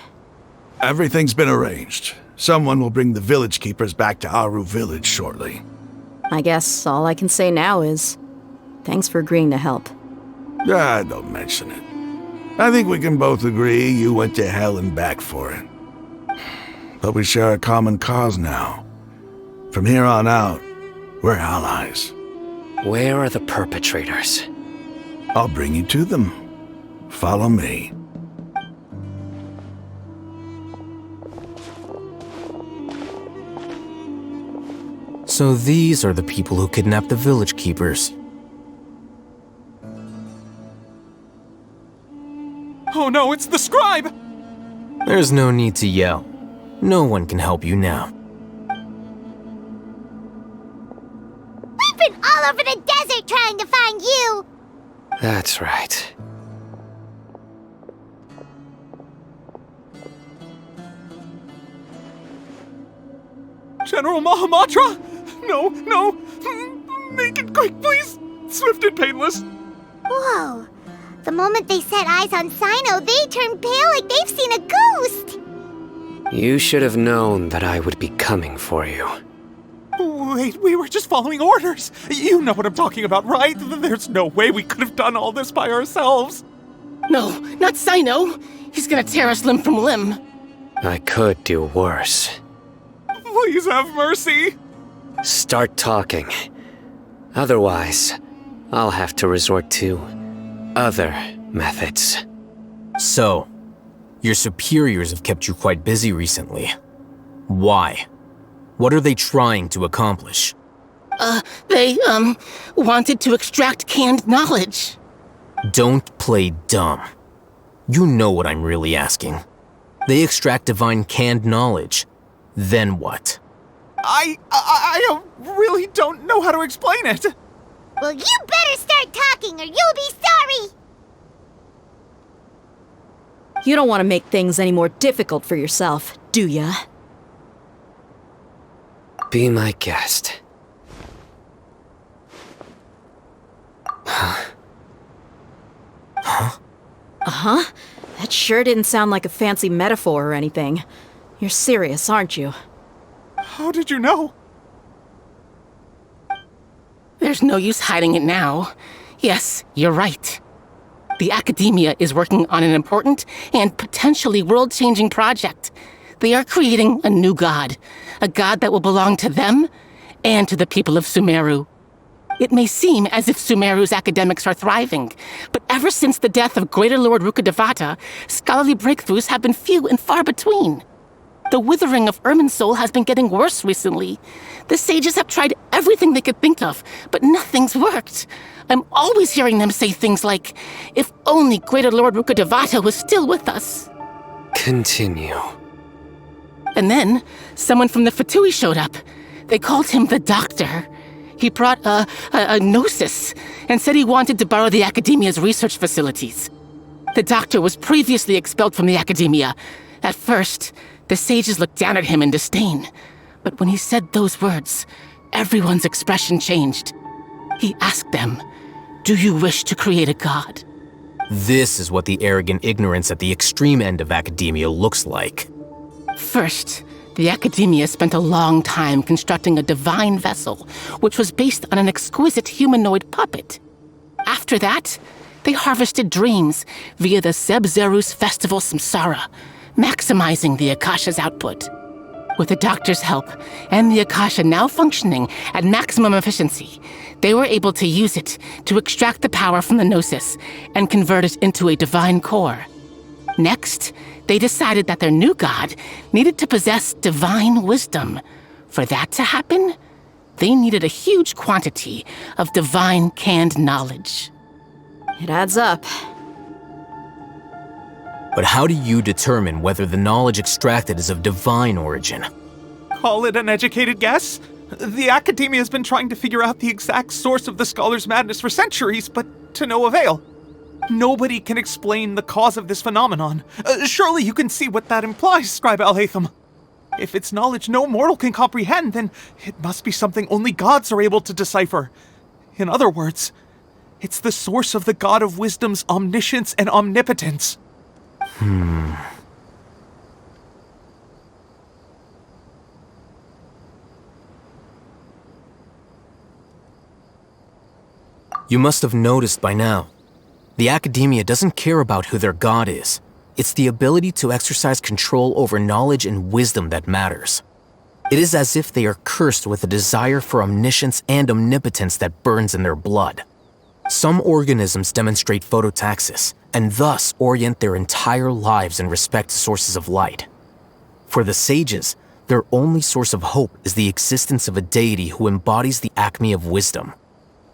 Everything's been arranged. Someone will bring the village keepers back to Aaru village shortly. I guess all I can say now is, thanks for agreeing to help. Don't mention it. I think we can both agree you went to hell and back for it. But we share a common cause now. From here on out, we're allies. Where are the perpetrators? I'll bring you to them. Follow me. So these are the people who kidnapped the village keepers. Oh no, it's the scribe! There's no need to yell. No one can help you now. We've been all over the desert trying to find you! That's right. General Mahamatra? No, no! Make it quick, please! Swift and painless! Whoa. The moment they set eyes on Cyno, they turned pale like they've seen a ghost! You should have known that I would be coming for you. Wait, we were just following orders! You know what I'm talking about, right? There's no way we could have done all this by ourselves! No, not Cyno! He's gonna tear us limb from limb! I could do worse. Please have mercy! Start talking. Otherwise, I'll have to resort to other methods. So, your superiors have kept you quite busy recently. Why? What are they trying to accomplish? They wanted to extract canned knowledge. Don't play dumb. You know what I'm really asking. They extract divine canned knowledge. Then what? I really don't know how to explain it. Well, you better start talking or you'll be sorry! You don't want to make things any more difficult for yourself, do ya? Be my guest. Huh? Uh-huh? That sure didn't sound like a fancy metaphor or anything. You're serious, aren't you? How did you know? There's no use hiding it now. Yes, you're right. The Academia is working on an important and potentially world-changing project. They are creating a new god. A god that will belong to them and to the people of Sumeru. It may seem as if Sumeru's academics are thriving, but ever since the death of Greater Lord Rukkhadevata, scholarly breakthroughs have been few and far between. The withering of Irminsul has been getting worse recently. The sages have tried everything they could think of, but nothing's worked. I'm always hearing them say things like, if only Greater Lord Rukkhadevata was still with us. Continue. And then, someone from the Fatui showed up. They called him the Doctor. He brought a gnosis and said he wanted to borrow the Academia's research facilities. The Doctor was previously expelled from the Academia. At first, the sages looked down at him in disdain. But when he said those words, everyone's expression changed. He asked them, "Do you wish to create a god?" This is what the arrogant ignorance at the extreme end of academia looks like. First, the Academia spent a long time constructing a divine vessel, which was based on an exquisite humanoid puppet. After that, they harvested dreams via the Zeb-Zerus Festival Samsara, maximizing the Akasha's output. With the Doctor's help, and the Akasha now functioning at maximum efficiency, they were able to use it to extract the power from the Gnosis and convert it into a divine core. Next, they decided that their new god needed to possess divine wisdom. For that to happen, they needed a huge quantity of divine canned knowledge. It adds up. But how do you determine whether the knowledge extracted is of divine origin? Call it an educated guess? The Academia has been trying to figure out the exact source of the scholar's madness for centuries, but to no avail. Nobody can explain the cause of this phenomenon. Surely you can see what that implies, Scribe al-Haytham. If it's knowledge no mortal can comprehend, then it must be something only gods are able to decipher. In other words, it's the source of the God of Wisdom's omniscience and omnipotence. You must have noticed by now. The Academia doesn't care about who their god is. It's the ability to exercise control over knowledge and wisdom that matters. It is as if they are cursed with a desire for omniscience and omnipotence that burns in their blood. Some organisms demonstrate phototaxis, and thus orient their entire lives in respect to sources of light. For the sages, their only source of hope is the existence of a deity who embodies the acme of wisdom.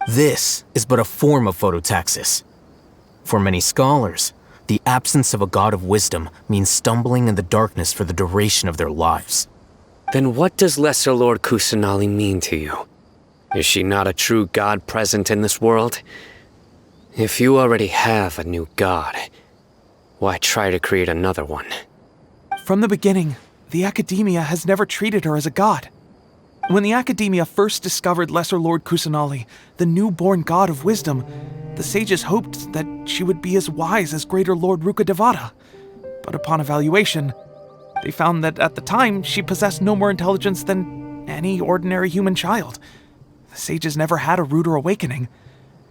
This is but a form of phototaxis. For many scholars, the absence of a god of wisdom means stumbling in the darkness for the duration of their lives. Then what does Lesser Lord Kusanali mean to you? Is she not a true god present in this world? If you already have a new god, why try to create another one? From the beginning, the Academia has never treated her as a god. When the Academia first discovered Lesser Lord Kusanali, the newborn god of wisdom, the sages hoped that she would be as wise as Greater Lord Rukkhadevata. But upon evaluation, they found that at the time she possessed no more intelligence than any ordinary human child. The sages never had a ruder awakening.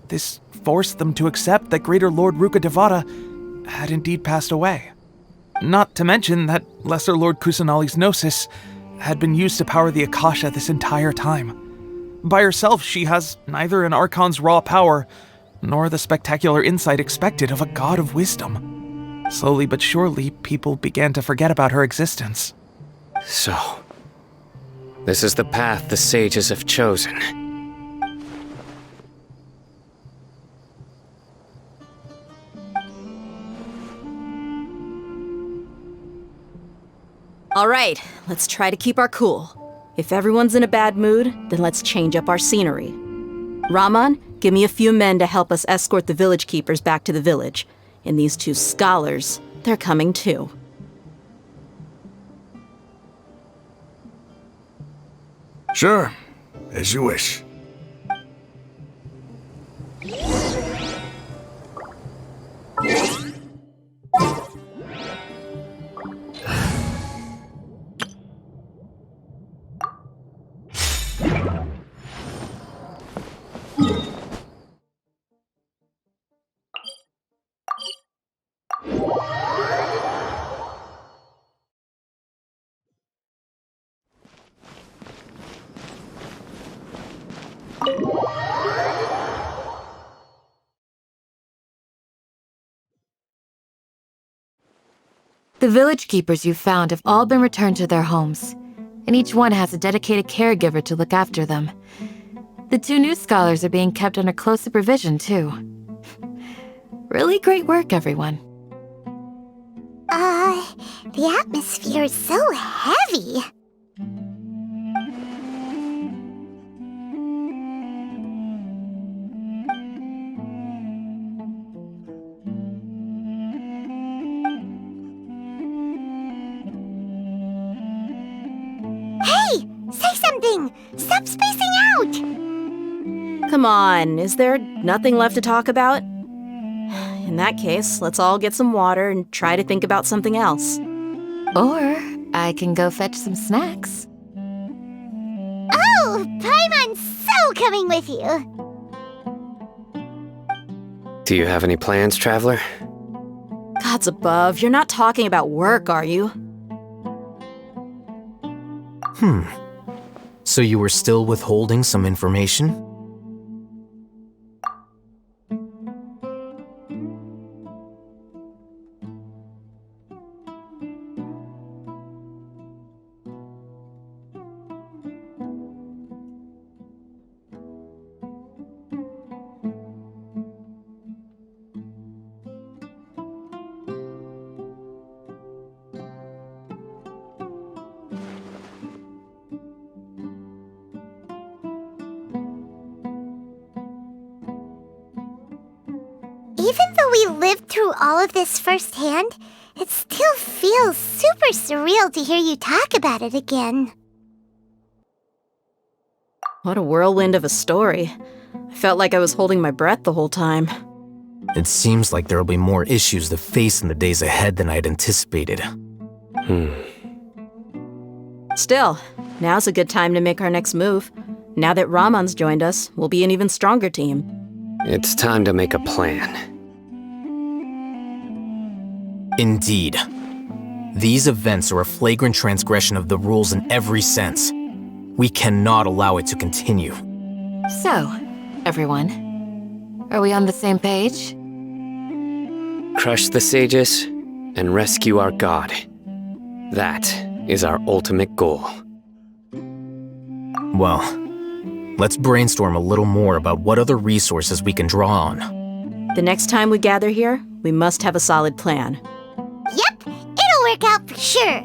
This forced them to accept that Greater Lord Rukkhadevata had indeed passed away. Not to mention that Lesser Lord Kusanali's gnosis had been used to power the Akasha this entire time. By herself, she has neither an Archon's raw power, nor the spectacular insight expected of a god of wisdom. Slowly but surely, people began to forget about her existence. So, this is the path the sages have chosen. All right, let's try to keep our cool. If everyone's in a bad mood, then let's change up our scenery. Raman, give me a few men to help us escort the village keepers back to the village. And these two scholars, they're coming too. Sure, as you wish. The village keepers you found have all been returned to their homes, and each one has a dedicated caregiver to look after them. The two new scholars are being kept under close supervision, too. Really great work, everyone. The atmosphere is so heavy. Say something! Stop spacing out! Come on, is there nothing left to talk about? In that case, let's all get some water and try to think about something else. Or I can go fetch some snacks. Oh, Paimon's so coming with you! Do you have any plans, Traveler? Gods above, you're not talking about work, are you? So you were still withholding some information? Even though we lived through all of this firsthand, it still feels super surreal to hear you talk about it again. What a whirlwind of a story. I felt like I was holding my breath the whole time. It seems like there will be more issues to face in the days ahead than I had anticipated. Still, now's a good time to make our next move. Now that Ramon's joined us, we'll be an even stronger team. It's time to make a plan. Indeed. These events are a flagrant transgression of the rules in every sense. We cannot allow it to continue. So, everyone, are we on the same page? Crush the sages and rescue our god. That is our ultimate goal. Well, let's brainstorm a little more about what other resources we can draw on. The next time we gather here, we must have a solid plan. Yep, it'll work out for sure.